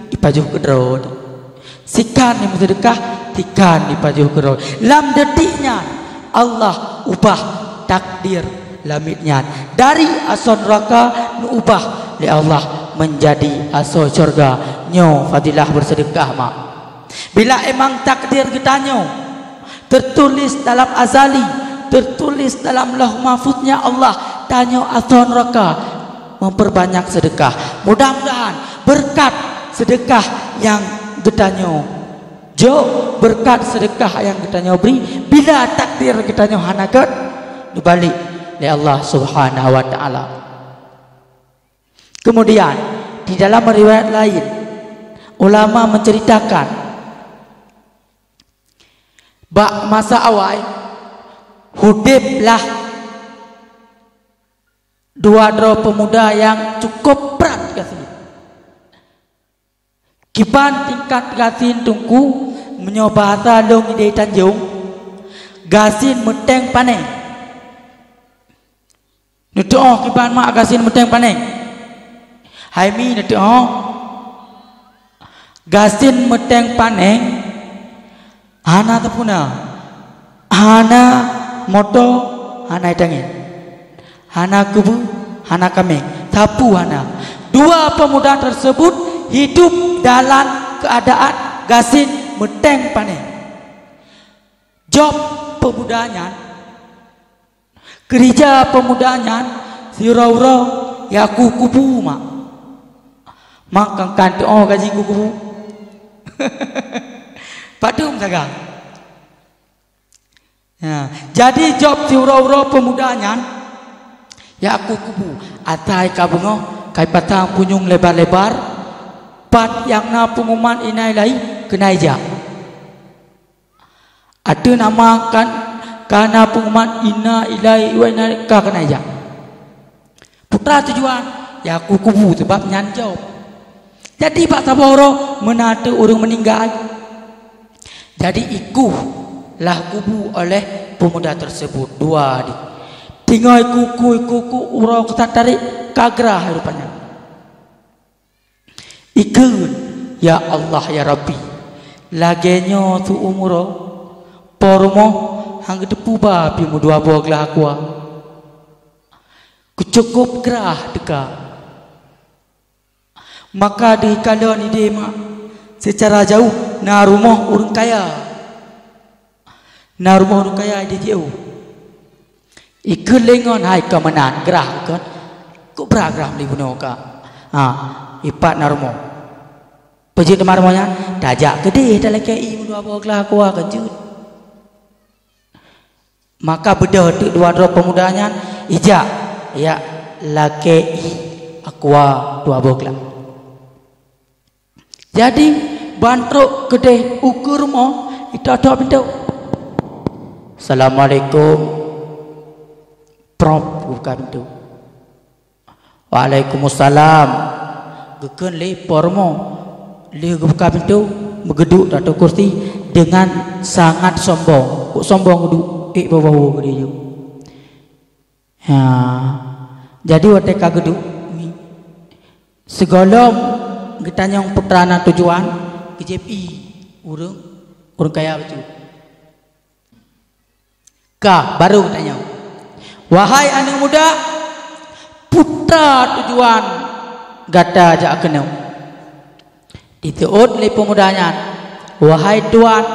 dipajuh ke dro. Sikan yang sedekah tikan dipajuh ke dro. Lam detiknya Allah ubah takdir lamitnya dari ason neraka ubah oleh Allah menjadi aso surga. Nyo fadilah bersedekah mak. Bila emang takdir kita nyo tertulis dalam azali, tertulis dalam lauh mahfuznya Allah, tanyo aso neraka memperbanyak sedekah. Mudah-mudahan berkat sedekah yang kita nyo jo, berkat sedekah yang kita nyo beri, bila takdir kita nyo hanakat dibalik oleh Allah Subhanahu wa taala. Kemudian di dalam riwayat lain ulama menceritakan bak masa awal hudiblah dua dro pemuda yang cukup berat kasih. Kiban tingkat kasih tungku menyobata long ide Tanjung gasin meteng paneng nutuh kiban mak gasin meteng paneng hai mi nutuh gasin meteng paneng hana tapuna hana moto hana idangin hana kubu hana kameng tapu hana dua pemuda tersebut hidup dalam keadaan gasin meteng paneng job pemudanya kerja pemudanya sirau-rau ya kubu mak makang kanto gaji kubu padum saga ya, jadi job sirau-rau pemudanya ya kubu atai kabungo kai patang punyung lebar-lebar pat yang na pengumuman inai lai kenai ja ada nama kan kana pengumuman ina ilai wa ina ka kenai ja putra tujuan ya aku kubu sebab nyanjau jadi pak saboro menata orang meninggal jadi ikuh lah kubu oleh pemuda tersebut dua di tinggal kuku urau ketak tarik kagrah rupanya ikut ya Allah ya Rabbi lagenyo tu umuro pormo hang depu babi mu dua boglah aku cukup gerah deka maka di kalon ide mak secara jauh na rumah orang kaya ide jauh ikut lengon hai kemenan gerah kan kok beragam li bunoka ipat narmo pejit marmonya dajak gede dalam KI dua boglah aku kejut maka beda dua pemudanya ijak ya laki aqua dua boglah jadi bantruk gede ukur mo itu ada pintu Assalamualaikum prop buka pintu Waalaikumsalam geken le pormo le buka pintu megeduk atau kursi dengan sangat sombong kok sombong duduk bawah dia ya jadi wateka geduk segolom getanyong putrana tujuan KJPI urang kaya betul ka baru getanyong wahai anak muda putra tujuan gata jak kenau diteut le pemudanya wahai tuan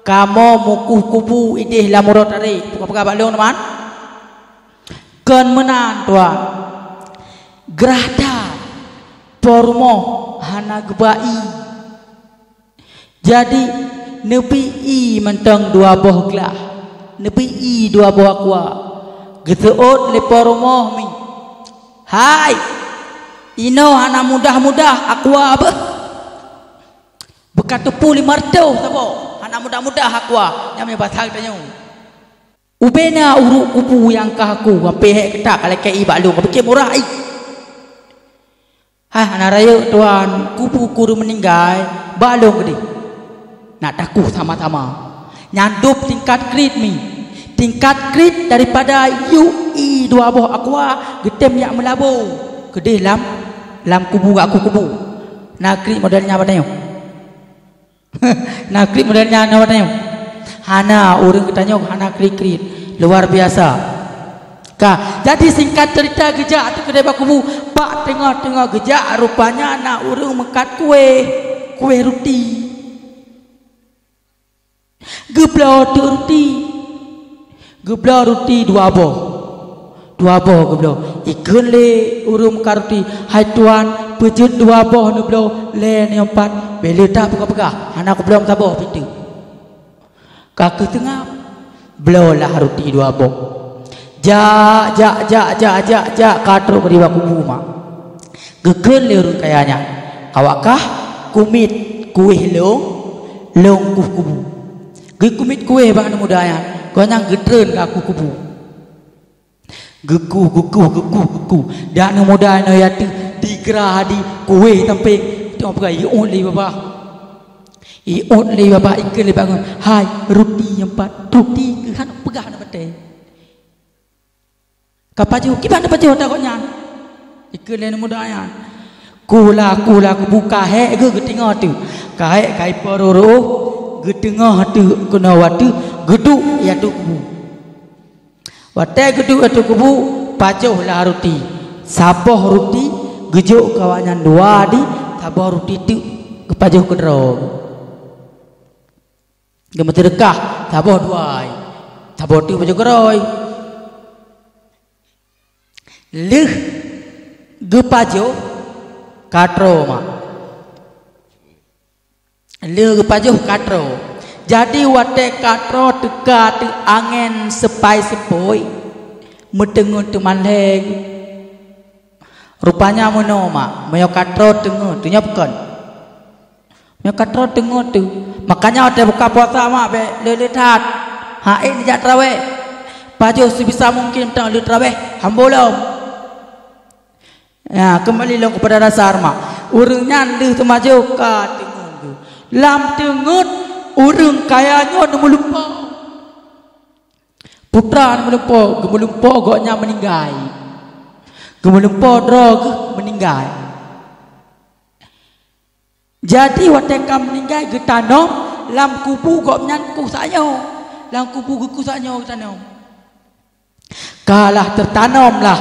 kamu mukuh kubu idih lamurot hari buka-buka balong teman ken menan tuan gerahda pormo hana gebai jadi nepi i mentang dua boh gelah nepi i dua boh aqua geteut le pormo mi hai ino hana mudah-mudah aqua be bekat tepu 500 sabo hana mudah-mudah aqua nyamnya batang tanya ubena uruk kupu yang kahaku sampai hek ketak kalau kei balung pikir murah ai anak raya tuan kupu kuru meninggal balung gede nak takut sama-sama nyandup tingkat krit mi tingkat krit daripada UI dua boh aqua getem yang melabur gede lam kubu aku kubu nak krit modelnya apa tanya nak krit modelnya apa tanya hana orang ketanya hana krit luar biasa kah jadi singkat cerita gejak tu kedai bakubu pak tengah-tengah gejak rupanya nak orang mekat kue roti geblau roti dua boh geblau ikan le orang mekat roti hai tuan pejut dua boh ni geblau le ni empat bela tak pegah-pegah anak geblau taboh pintu kaki tengah belau lah roti dua boh jak katruk ke diwa kubu mak gegel le kayanya awakkah kumit kuih long kubu ge kumit kuih bang mudanya kau yang gedren ke aku kubu geku dan mudanya ya digerah di kuih sampai tengok pegai only bapa Iot le bapa ikan le bangun. Hai, roti yang empat. Roti ke han pegah nak betul. Kapaju gimana baju takutnya? Ikan le muda ya. Kula ku buka he ke tengah tu. Kai kai pororo ke tengah tu kena watu geduk ya tu kubu. Wate geduk tu kubu pacuh lah roti. Sapoh roti gejuk kawannya dua di sapoh roti tu kepajuh kedrong. Gema sedekah saboh duai. Saboh tu baju geroi. Leh gepajo katro mak. Leh gepajo katro. Jadi wate katro teka tu angin sepai sepoi. Medengut tu manleng. Rupanya mono mak. Mayo katro tengu tu nyapkan. Mayo katro tengu tu. Makanya ada buka puasa mak be leletat. Hain jak tarawih. Baju sebisa mungkin tang le tarawih hambolom. Ya, kembali long kepada dasar mak. Urang nyandeh tu maju ka tengut tu. Lam tengut urang kayanya melupa. Putra melupa, gemelupa goknya meninggal. Gemelupa drog meninggal. Jadi wateka meninggal ke tanam lam kubu kok menyanku sayo. Lam kubu geku sayo tanam. Kalah tertanamlah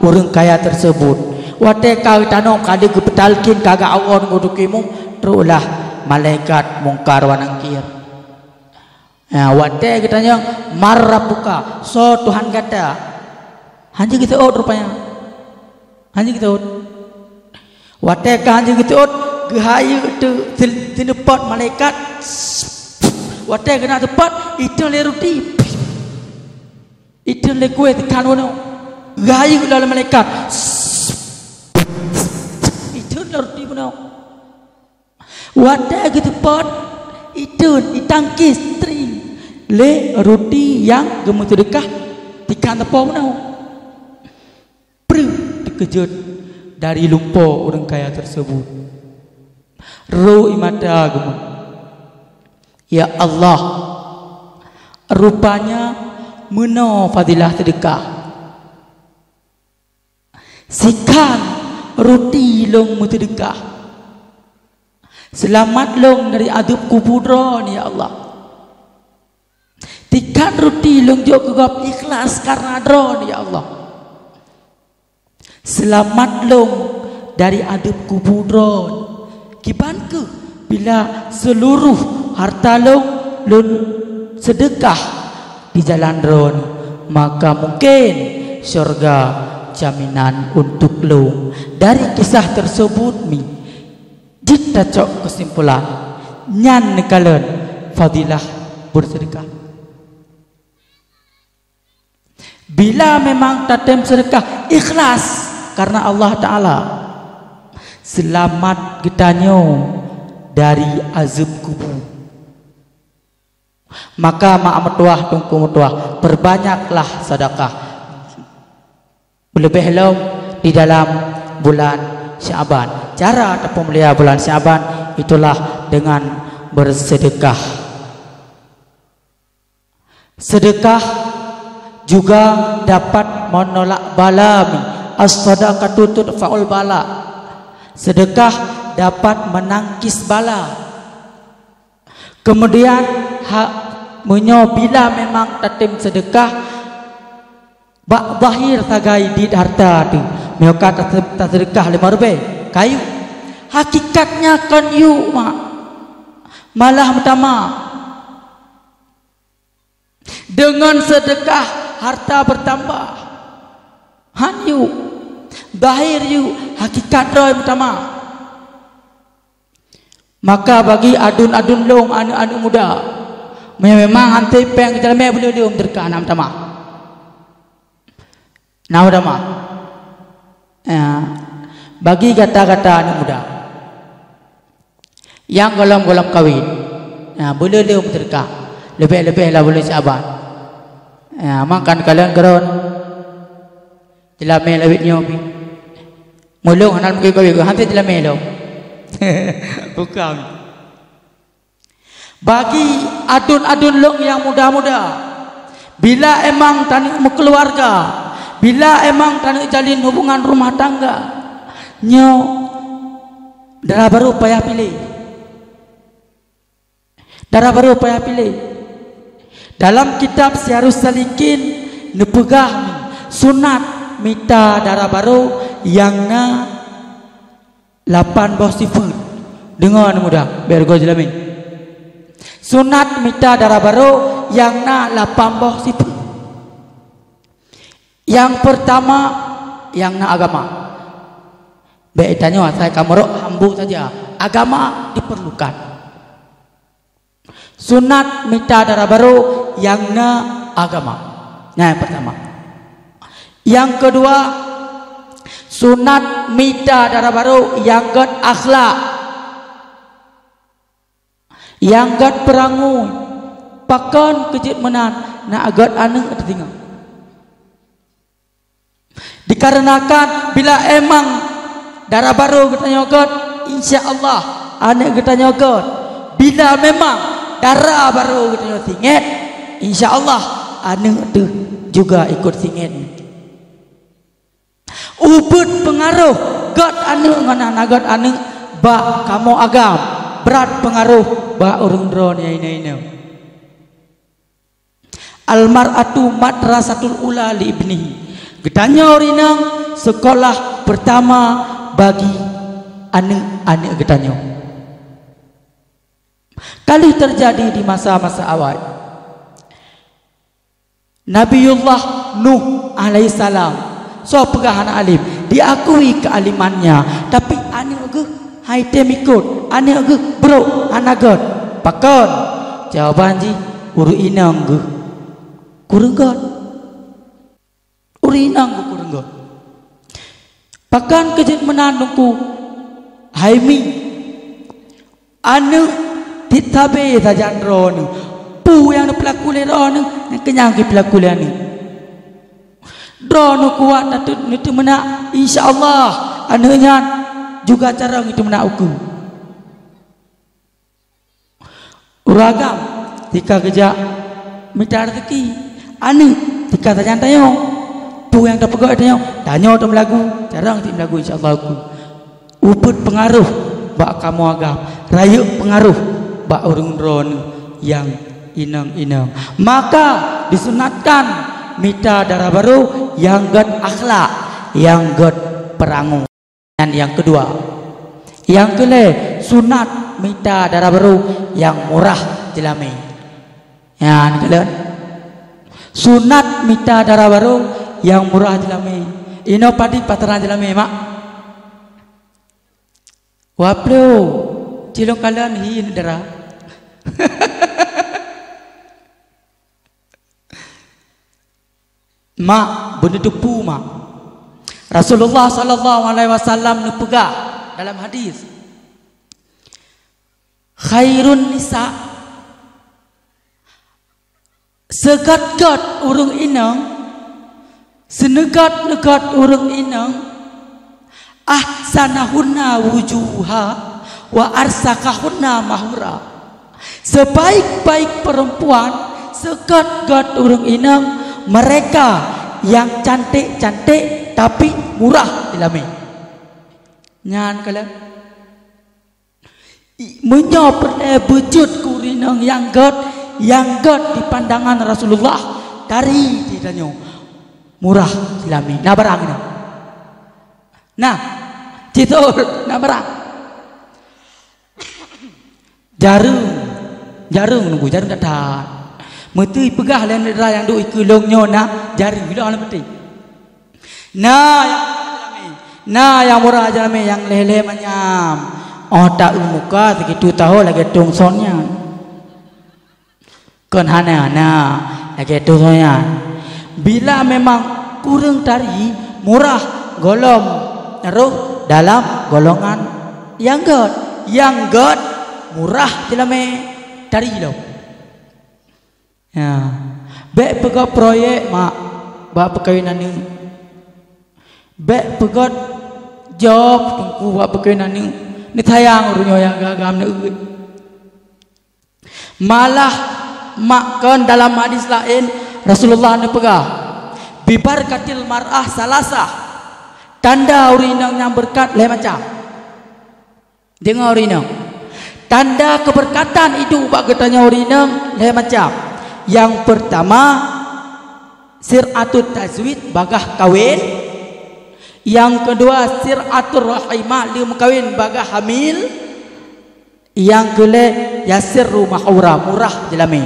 orang kaya tersebut. Wateka tanam kali ke petalkin kagak awon ngudukimu terulah malaikat mungkar wa nangkir. Ya wate katanya marrabuka so Tuhan kata. Hanya kita rupanya. Hanya kita wateka hanya kita gehaya tu tinepot malaikat watai kena tepat itu le roti itu le kue tekan wono gehaya dalam malaikat itu le roti wono watai ke tepat itu ditangkis string le roti yang gemuk sedekah tekan tepo wono terkejut dari lupa orang kaya tersebut. Ru imada agama. Ya Allah, rupanya meno fadilah sedekah. Sikan roti long sedekah. Selamat long dari adab kubur ni ya Allah. Tikan roti long jo kegap ikhlas karena dron ya Allah. Selamat long dari adab kubur dron. Kiban ke bila seluruh harta long sedekah di jalan ron maka mungkin syurga jaminan untuk lo. Dari kisah tersebut mi ditacok kesimpulan nyan kalen fadilah bersedekah. Bila memang tatem sedekah ikhlas karena Allah Ta'ala, selamat kitanya dari azab kubur. Maka mak metuah tungku metuah perbanyaklah sedekah. Lebih long di dalam bulan Syaban. Cara ataupun memelihara bulan Syaban itulah dengan bersedekah. Sedekah juga dapat menolak bala. As-sadaqatu tudfa'ul bala. Sedekah dapat menangkis bala. Kemudian bila memang tatim sedekah bak zahir tagai di harta tu mereka tak sedekah 5 rupiah kayu hakikatnya kan you mak malah utama dengan sedekah harta bertambah hanyu zahir you hakikat roy utama. Maka bagi adun-adun long anak-anak muda memang antai peng dalam boleh dia terka anak utama nah utama bagi kata-kata anak muda yang golong-golong kawin boleh dia terka lebih-lebih lah boleh sahabat makan kalian geron dilamai lawit nyobi mulung anak mungkin kawin hantai dilamai lo bukan Bagi adun-adun long yang muda-muda, bila emang tanik keluarga, bila emang tanik jalin hubungan rumah tangga, nyo darah baru payah pilih. Darah baru payah pilih. Dalam kitab Syarus Salikin nepegah sunat mita darah baru yang na 8 bawah sifat. Dengar mudah biar gua jelamin. Sunat mita darah baru yang na 8 bawah sifat. Yang pertama yang na agama. Baik tanya saya kamu hambu saja. Agama diperlukan. Sunat mita darah baru yang na agama. Nah, yang pertama. Yang kedua, sunat mita darah baru yang god akhlak, yang god perangu, pakan kejut menan, na god aneng tertinggal. Dikarenakan bila emang darah baru katanya god, insya Allah anak katanya god. Bila memang darah baru katanya tinggal, insya Allah anak tu juga ikut tinggal. Ubud pengaruh god anu ngana god anu ba kamu agam berat pengaruh ba urang dron ya ini. Almar'atu madrasatul ula li ibnihi. Getanya orinang sekolah pertama bagi anak getanya. Kali terjadi di masa-masa awal Nabiullah Nuh alaihissalam. So pegahan alim diakui kealimannya, tapi ane ge hai tem ikut ane ge bro anagot pakon jawaban ji uru inang ge kurenggot uru inang ge kurenggot pakan kejut menandungku hai mi ane ditabe sajan ron pu yang pelaku le ron kenyang ke pelaku le ni drone kuat datut itu mena insyaallah aneunya juga carang itu mena uku uragam tika geja minta rezeki anu tika tajan tayo pu yang dapat gak tayo tanyo tu lagu carang tim lagu insyaallah uku uput pengaruh bak kamu agam rayu pengaruh bak urung drone yang inang-inang maka disunatkan mita darah baru yang god akhlak, yang god perangu. Dan yang kedua, yang kele sunat mita darah baru yang murah jelami. Ya, kalian sunat mita darah baru yang murah jelami. Ino padi pataran jelami mak. Waplo, cilong kalian hi darah. Mak benda depu mak. Rasulullah sallallahu alaihi wasallam nepegah dalam hadis. Khairun nisa segat-gat urang inang senegat-negat urang inang ahsanahunna wujuha wa arsakahunna mahura. Sebaik-baik perempuan segat-gat urang inang mereka yang cantik-cantik tapi murah dilami. Nyan kala menyop bejut kurinang yang god di pandangan Rasulullah dari tidaknya murah dilami. Nah barang ini. Nah, citur nah barang. Jarum nunggu jarum datang. Mesti pegah lain darah yang duk ikulongnya nak jari bila orang penting. Nah yang murah aja me yang lele manyam. Oh tak muka segitu tahu lagi tungsonnya. Kon hana lagi tungsonnya. Bila memang kurang tari murah golong naruh dalam golongan yang god murah jelame tari lo. Ya, baik pegat proyek mak, buat perkahwinan ni. Baik pegat job tunggu buat perkahwinan ni. Ni sayang urunyo yang gagam ni. Malah makan dalam hadis lain Rasulullah ni pegah bibarkatil mar'ah salasah, tanda urinang yang berkat lain macam. Dengar urinang, tanda keberkatan itu bak katanya urinang lain macam. Yang pertama sir'atut tazwid, bagah kawin. Yang kedua sir'atur rahimah, dia kawin bagah hamil. Yang kedua yasirru mahura, murah jelami.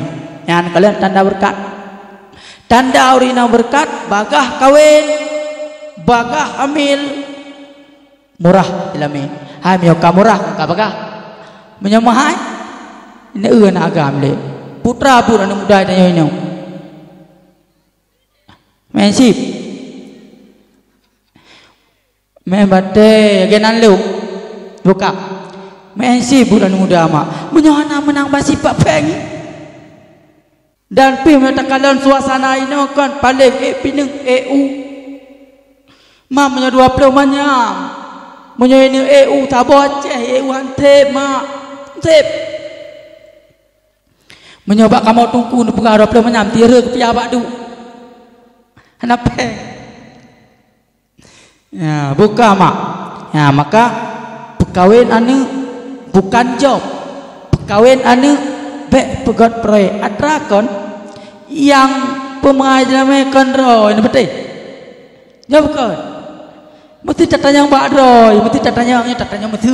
Yang kalian tanda berkat. Tanda urina berkat bagah kawin, bagah hamil, murah jelami. Hai mioka murah ka bagah. Menyamahai ini nak agam le. Putra pun anak muda tanya ini. Mensip. Membate genan lu. Buka. Mensip bulan muda mak. Menyohana menang basi pak peng. Dan pi menetakalan suasana ini kan paling pineng EU. Mak menyo 20 manyam. Menyo ini EU tak boceh EU hantep mak. Hantep. Menyoba kamu tunggu nu pengaruh belum menyam tira ke pihak bak du. Kenapa? Ya, buka mak. Ya, maka perkahwin anu bukan job. Perkahwin anu bek pegot proyek. Atrakon yang pemahaman kontrol ini betul. Jawab kan? Mesti catanya yang bak roy, mesti catanya mesti.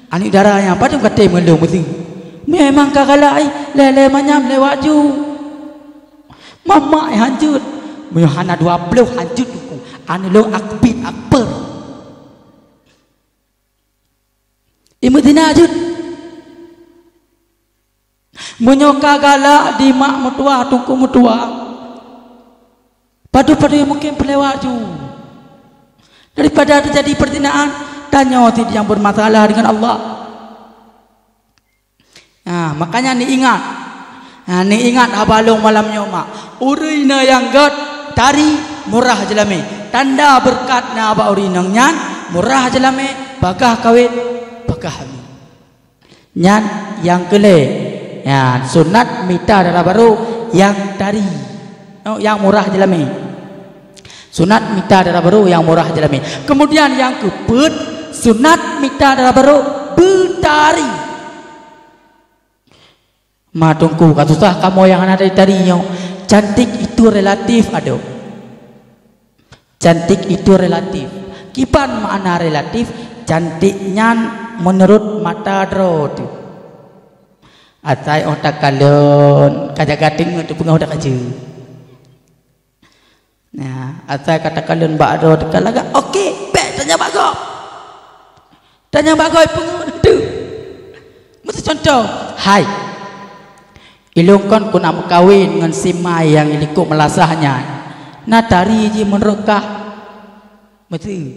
Anik darahnya pada kata mengelung mesti. Memang kagalai lele manyam lewat ju. Mama hancur. Menyohana 20 hancur ku. Anu lo akbit akper. Imutina hancur. Menyoka galak di mak mutua tungku mutua. Padu-padu yang mungkin pelewat ju. Daripada terjadi pertinaan, tanya tidak yang bermasalah dengan Allah. Nah, makanya ni ingat. Nah, ni ingat abalong malamnya mak. Urina yang god tari murah jelame. Tanda berkat na aba urinang nyan murah jelame, bagah kawin, bagah hamil. Nyan yang kele. Ya, sunat mita darah baru yang tari. Oh, yang murah jelame. Sunat mita darah baru yang murah jelame. Kemudian yang keput sunat mita darah baru bertari. Ma tunggu kata susah kamu yang ada tarinya. Cantik itu relatif ada. Cantik itu relatif. Kipan makna relatif? Cantiknya menurut mata drot. Atai otak kalon kaja gating untuk pengau dak aja. Nah, atai kata kalon bak drot kalaga okey, baik tanya bago. Tanya bago pengau tu. Mesti contoh. Hai. Ilungkan ku nak berkahwin dengan si mai yang ilikuk melasahnya. Nak tari je merekah. Betul.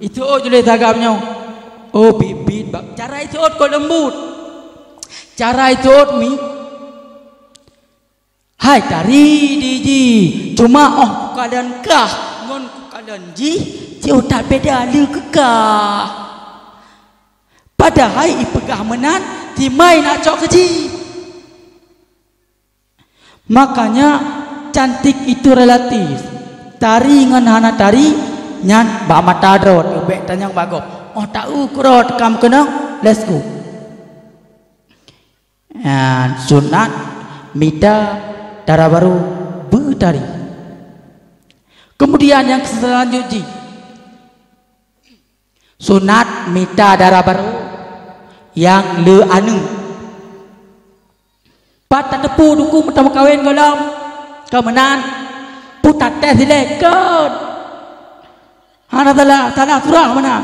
Itu je tagamnya. Oh bibit. Cara itu kau lembut. Cara itu mi. Hai tari di. Cuma kalian kah. Ngon kalian ji. Jauh tak beda lu kekah. Padahal ipegah menan timai nak cok kecil. Makanya cantik itu relatif. Tari dengan hana tari nyan ba mata drot ubek tanyang bagop. Oh tahu kurot kam kena let's go. Sunat mita darah baru bertari. Kemudian yang selanjutnya sunat mita darah baru yang le anu patan depu duku pertama kawin golam kemenan putat teh silekan hana tanah surah mana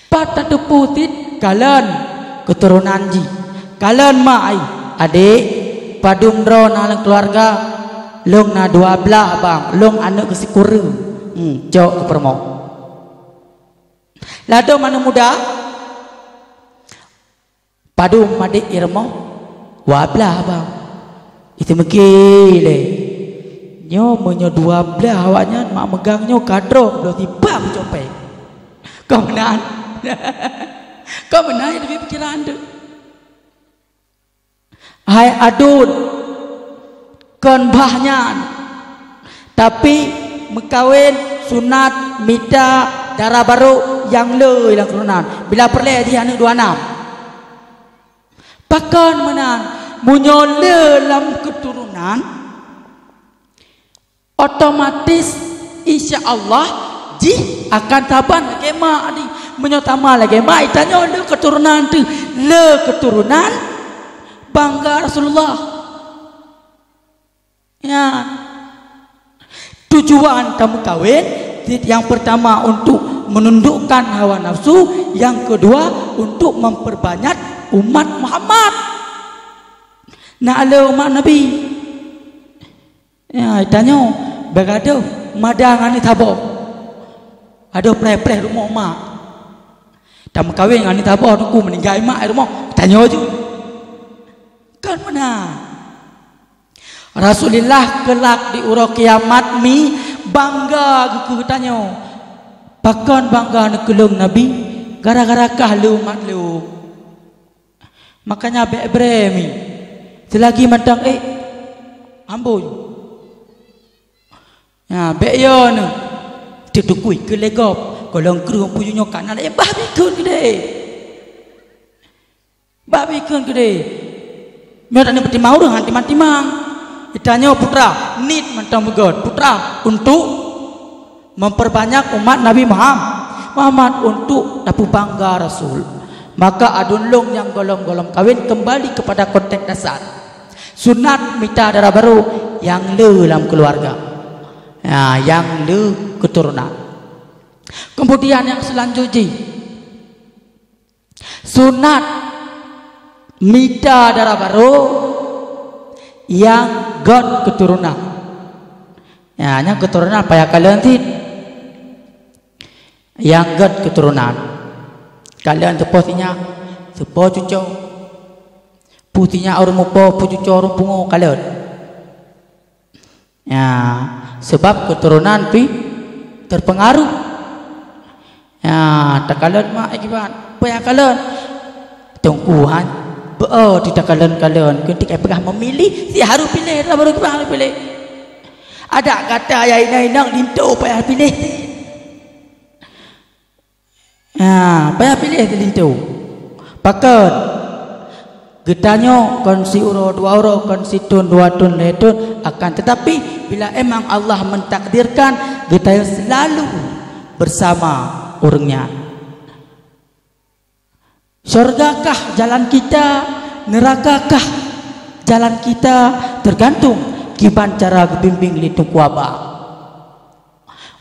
patan depu tit kalian keturunan ji kalian mai adik padum dro nalang keluarga long na 12 bang long anak kesikuru jauh ke permo lado mana muda padu madik irmo wablah bang itu mekile nyo menyo 12 awaknya mak megangnya kadro do tiba copek kau menan Kau benar ya lebih pikiran tu. Hai adun kon bahnya. Tapi mekawin sunat mita darah baru yang le dalam keturunan. Bila perle dia anak 26. Pakan menan munyole dalam keturunan otomatis insya-Allah ji akan taban lagi mak ni menyotama lagi mak itanya le keturunan tu le keturunan bangga Rasulullah ya. Tujuan kamu kawin yang pertama untuk menundukkan hawa nafsu, yang kedua untuk memperbanyak umat Muhammad. Nak ada umat Nabi. Ya, tanya berada madang ni tabok. Ada pleh-pleh rumah mak. Tak kawin dengan ni tabok aku meninggal mak rumah. Tanya je. Kan benar. Rasulullah kelak di urang kiamat mi bangga ke tanya. Pakan bangga nak kelung Nabi gara-gara kah lu mat lu. Makanya be-bre mi. Selagi matang amboi. Ya be yo ne. Ditukui ke legop kolong kerung pujunya kanan babi kun gede. Babi kun gede. Mereka ni bertimang orang timang-timang. Ditanya putra, nit mentang begot. Putra untuk memperbanyak umat Nabi Muhammad untuk dapat bangga Rasul. Maka adun long yang golong-golong kawin kembali kepada konteks dasar. Sunat mita darah baru yang le dalam keluarga. Ya, yang le keturunan. Kemudian yang selanjutnya sunat mita darah baru yang god keturunan. Ya, yang keturunan apa ya kalian tid? Yang god keturunan. Kalian tepotinya tepo cucu. Putinya orang mupo pucucu orang pungo kalian. Ya, sebab keturunan pi terpengaruh. Ya, tak kalian mak akibat. Apa ya kalian? Tungguhan tidak kalian ketika pernah memilih si harus pilih lah baru kita harus pilih. Ada kata ya inang lintu payah pilih. Payah pilih lintu. Pakat getanya konsi uro 2 uro konsi tun 2 tun letun akan tetapi bila emang Allah mentakdirkan getanya selalu bersama orangnya. Syurgakah jalan kita, nerakakah jalan kita, tergantung kiban cara bimbing litu kuabang.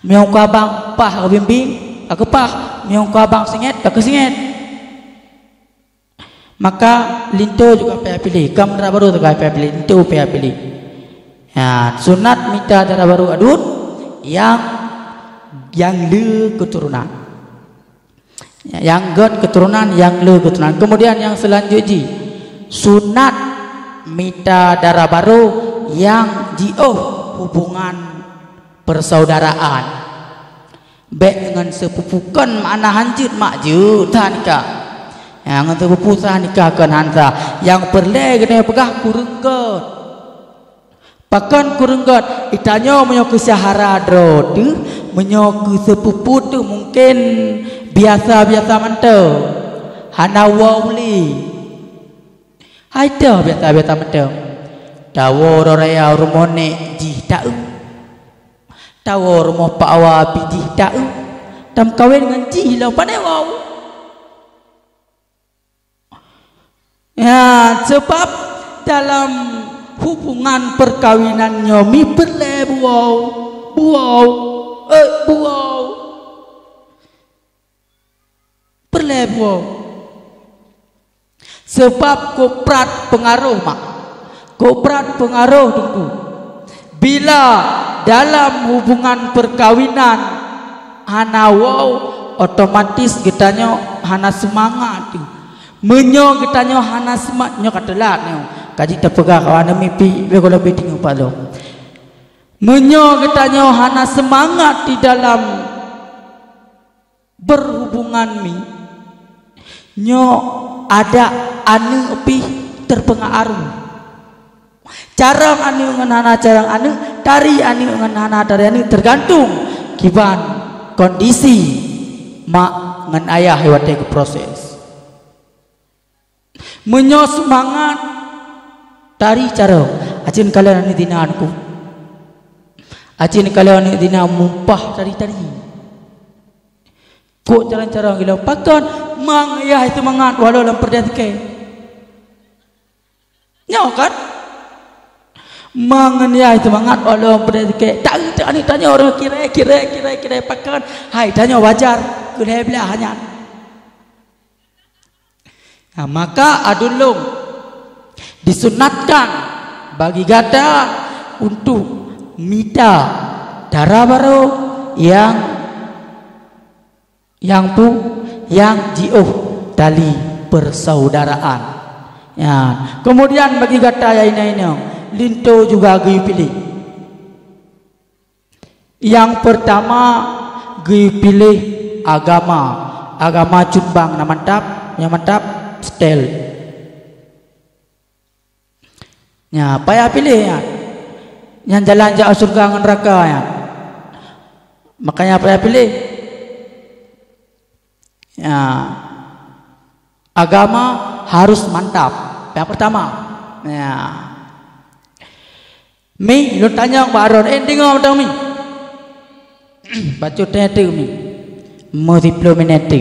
Miong kuabang pah bimbing, aku pah. Miong kuabang singet, aku singet. Maka lintu juga payah pilih. Kamu darah baru juga payah pilih. Lintu payah pilih. Ya, sunat mita darah baru adun yang le keturunan. Yang god keturunan, yang le keturunan. Kemudian yang selanjutnya sunat mita darah baru yang hubungan persaudaraan. Baik dengan sepupukan mana hanjut mak juta nikah. Yang sepupu sah nikah kan hansa. Yang perle kena pegah kurenggot. Pakan kurenggot itanya menyo ke sahara dro tu, menyo ke sepupu tu mungkin biasa-biasa mentau. Hana wawli. Hai dah biasa-biasa mentau. Dawo raya rumone ji tau. Dawo rumah Pak Awapi ji tau. Tam kawin dengan ji lah pandai wow. Ya, sebab dalam hubungan perkawinannya mi perle buau. Perlebuo. Sebab koprat pengaruh mak. Koprat pengaruh tunggu. Bila dalam hubungan perkawinan hana wow otomatis getanya hana semangat tu. Menyo getanya hana semangat nyo katelak nyo. Kaji terpegah kawan mimpi begola beting palo. Menyo getanya hana semangat di dalam berhubungan mi. Nyo ada anu pi terpengaruh. Carang anu nganana carang anu, dari anu nganana dari anu tergantung kiban kondisi mak ngan ayah hewate ke proses. Menyo semangat dari cara acin kalian ni dina anku. Acin kalian ni dina mumpah tari-tari. Kok cara-cara gila pakon mang ayah itu mangat walau dalam perdana nyaw kan? Mangan ya itu mangat walau perdana tak ani tanya orang kira pakon. Hai tanya wajar kena belah hanya. Nah, maka adulung disunatkan bagi gada untuk mita darah baru yang jauh tali persaudaraan. Ya, kemudian bagi gada ini linto juga gue pilih. Yang pertama gue pilih agama cumbang yang mantap stel. Ya, payah pilih ya. Yang jalan jauh surga dengan neraka ya. Makanya payah pilih. Ya, agama harus mantap. Yang pertama, ya. Mi, lu tanya baron, dengar tahu mi. Baca tadi mi, multiple minute.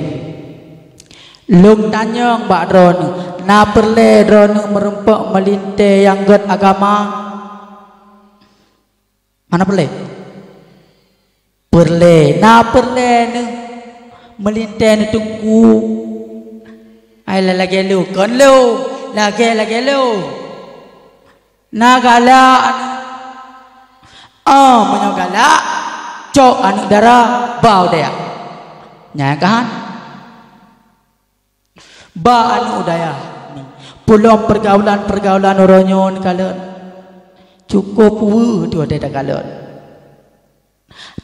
Lu tanya baron, na perle drone merempak melinte yang god agama. Mana perle? Perle, na perle ni. Melintai tunggu ai lagi lu kon lu lagi lu nagala menyogala cok anu darah bau dia nyakan ba anu daya pulau pergaulan oronyon kalian cukup tu ada kalian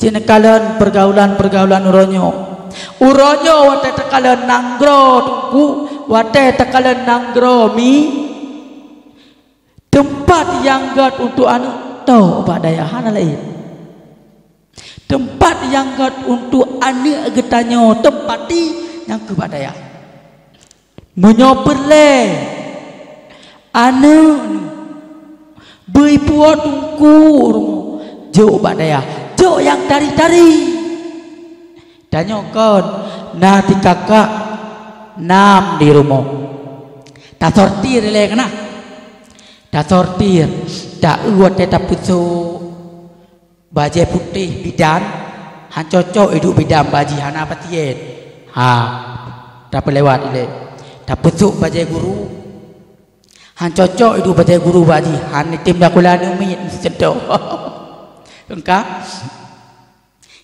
cina kalian pergaulan oronyon uronyo wate tekalan nanggro tunggu wate tekalan nanggro mi tempat yang gat untuk anu tahu apa daya hana lain tempat yang gat untuk anu getanyo tempat di yang kebadaya menyoperle anu bui puo tunggu jo badaya jo yang tari-tari tanya kon nanti kakak nam di rumah tak sortir le kena tak sortir tak uat tak putu baju putih bidan han cocok hidup bidan baji hana patien tak lewat le tak putu baju guru han cocok hidup baju guru baji han tim dakulan umi sedok engkau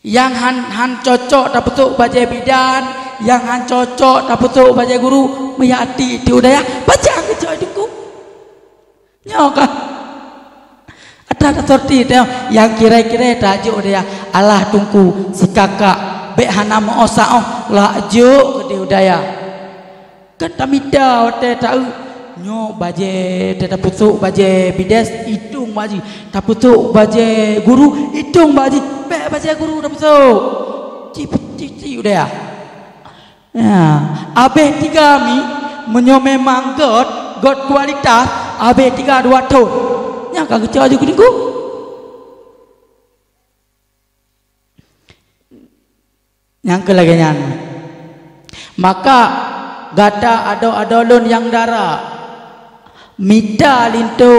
yang han cocok tak betul baca bidan, yang han cocok tak betul baca guru meyati di udaya baca kecok itu nyoka ada sorti yang kira-kira tajuk dia Allah tungku si kakak be hana mo osao laju di udaya kata mida ote tahu nyo baje tak betul baje bides hitung baji tak betul baje guru hitung baji baca guru dah betul cipi udah ya abe tiga mi memang god kualitas abe 3 2 tahun nya kagak kerja juga niku yang kelagian maka gada ado-adolun yang darah mita lintu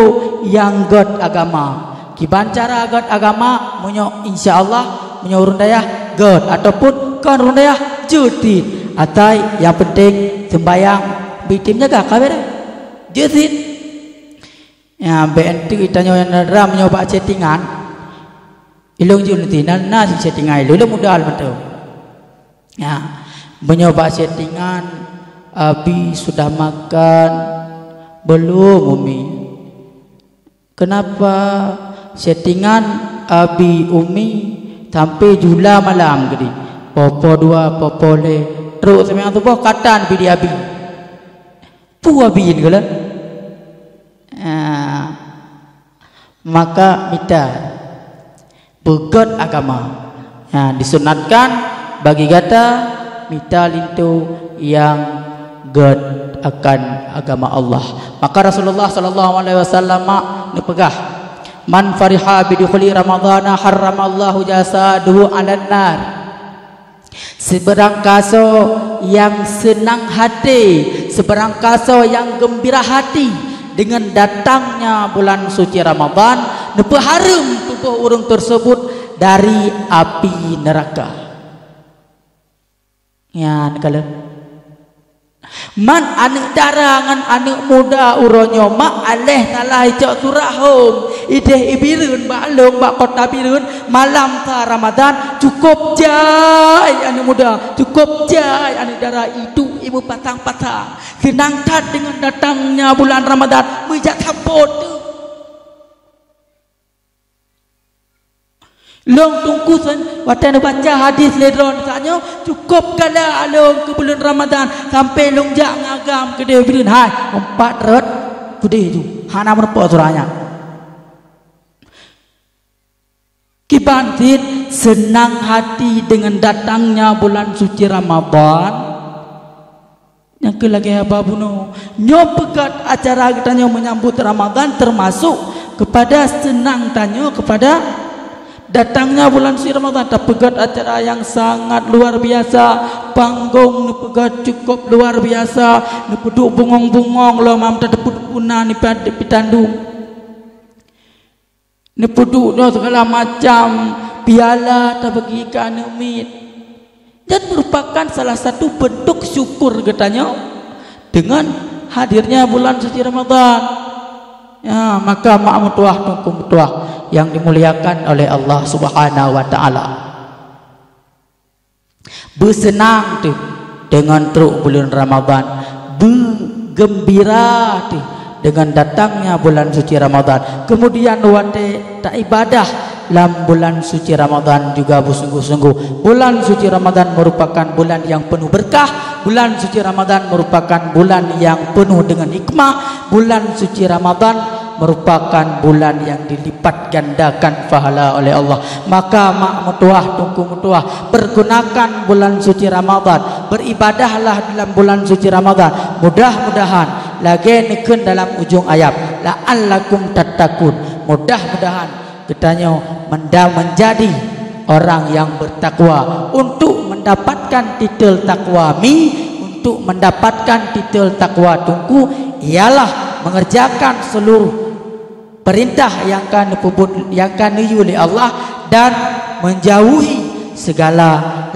yang god agama kibancara god agama munyo insyaallah munyo rundayah god ataupun kon rundayah juti atai yang penting sembayang bitimnya gak kabar juti ya BNT itanya yang nadra menyoba chattingan ilung junti nasi chattingan ilung mudah betul ya menyoba chattingan abi sudah makan belum umi kenapa settingan abi umi sampai jula malam gede popo dua popo le terus semang tu boh katan bidi abi puabin gula. Maka mita begot agama. Disunatkan bagi kata mita lintu yang god akan agama Allah. Maka Rasulullah sallallahu alaihi wasallam nepegah, man fariha bidukhuli ramadhana harramallahu jasaduhu 'alan nar. Seberang kaso yang senang hati, seberang kaso yang gembira hati dengan datangnya bulan suci Ramadan, nepe harum tubuh orang tersebut dari api neraka. Ya, kalau man anak darangan anak muda uronyo mak aleh talah ijak turahum ideh ibirun balong bak kota birun malam ta Ramadan cukup jai anak muda, cukup jai anak dara itu ibu patang-patang kenangkat dengan datangnya bulan Ramadan mijak tampot long tungkusan watan baca hadis ledron tanya cukup kala along ke bulan Ramadan sampai long jak ngagam ke dia birin hai 400 gede itu hana merpa suranya kibantin senang hati dengan datangnya bulan suci Ramadan yang ke lagi babuno nyopekat acara kita menyambut Ramadan termasuk kepada senang tanya kepada datangnya bulan suci Ramadan. Terpegat acara yang sangat luar biasa, panggung nepegat cukup luar biasa, nepeduk bungong-bungong lo mam tadeput puna ni pitandung nepeduk no segala macam piala tabagikan umit dan merupakan salah satu bentuk syukur katanya dengan hadirnya bulan suci Ramadan. Ya, maka mak mutuah tungku mutuah yang dimuliakan oleh Allah Subhanahu wa taala. Bersenang tu dengan teruk bulan Ramadan, bergembira tu dengan datangnya bulan suci Ramadan. Kemudian wate tak ibadah dalam bulan suci Ramadan juga bersungguh-sungguh. Bulan suci Ramadan merupakan bulan yang penuh berkah. Bulan suci Ramadan merupakan bulan yang penuh dengan hikmah. Bulan suci Ramadan merupakan bulan yang dilipat gandakan pahala oleh Allah. Maka mak mutuah tungku mutuah pergunakan bulan suci Ramadan, beribadahlah dalam bulan suci Ramadan. Mudah-mudahan lagi neken dalam ujung ayat la'allakum tattaqun, mudah-mudahan katanya menjadi orang yang bertakwa. Untuk mendapatkan titel takwa untuk mendapatkan titel takwa tungku ialah mengerjakan seluruh perintah yang akan oleh Allah dan menjauhi segala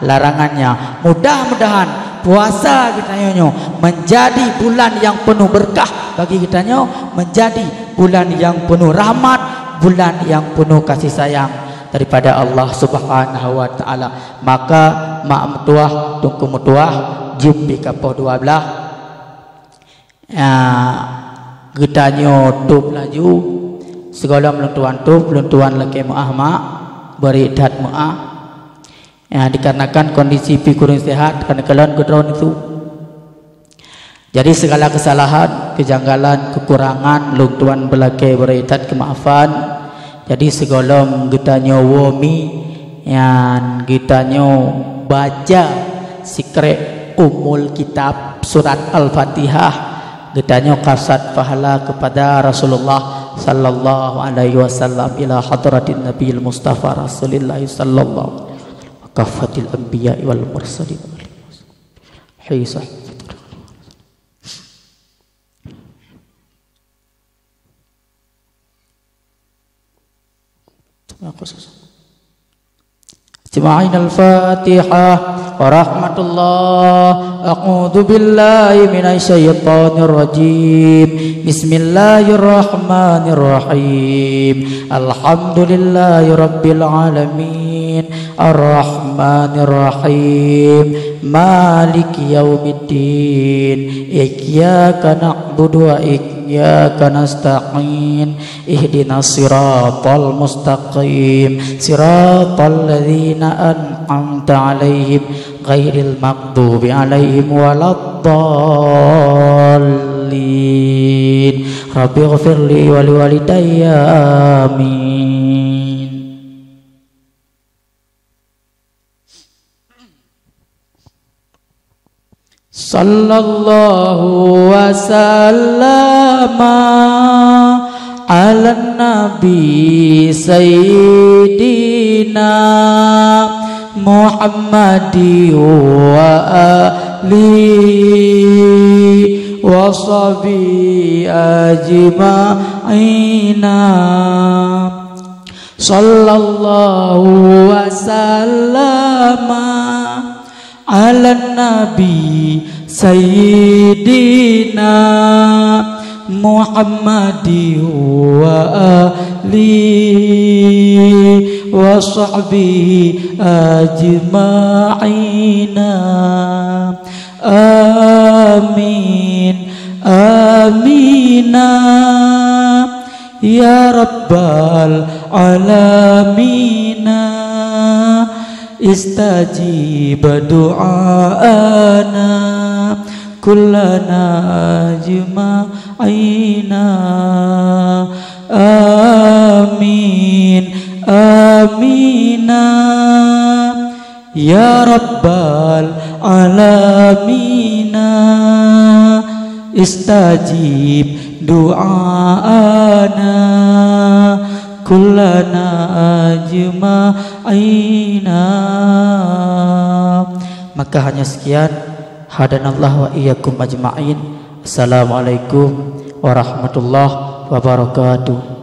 larangannya. Mudah-mudahan puasa kitanya menjadi bulan yang penuh berkah bagi kitanya, menjadi bulan yang penuh rahmat, bulan yang penuh kasih sayang daripada Allah Subhanahu wa taala. Maka mak mutuah tungku mutuah jumpi kapoh 12 getanya tup laju segala meluntuan tup meluntuan laki mu'ah mak beri dat mu'ah dikarenakan kondisi kurang sehat karena kalian kedron itu. Jadi segala kesalahan, kejanggalan, kekurangan luntuan belake beri dat kemaafan. Jadi segala getanya wami yang getanya baca sikre umul kitab surat Al-Fatihah getanya kasat pahala kepada Rasulullah sallallahu alaihi wasallam ila hadratin Nabiyil Mustafa Rasulillah sallallahu kafatil anbiya wal mursalin hisah. Jama'in al-Fatihah wa rahmatullah. A'udzu billahi minasyaitonir rajim. Bismillahirrahmanirrahim. Alhamdulillahi rabbil alamin. Ar-Rahmanir Rahim. Maliki yaumiddin. Iyyaka na'budu wa iyyaka nasta'in. Ihdinas siratal mustaqim. Siratal ladzina an'amta 'alaihim ghairil maghdubi alaihim waladdallin. Rabbi ighfirli wa liwalidayya amin. Sallallahu wa sallama ala nabi sayyidina Muhammadi wa alihi wa sahbihi ajma'ina. Sallallahu wa sallama ala nabi sayyidina Muhammadi wa alihi wa sahbihi ajma'ina. Amin amina ya rabbal alamina. Istajib du'ana kullana ajma'ina. Amin amina ya rabbal alamina. Istajib du'ana kullana ajma'ina. Maka hanya sekian. Hadanallah wa iyyakum ajma'in. Assalamualaikum warahmatullahi wabarakatuh.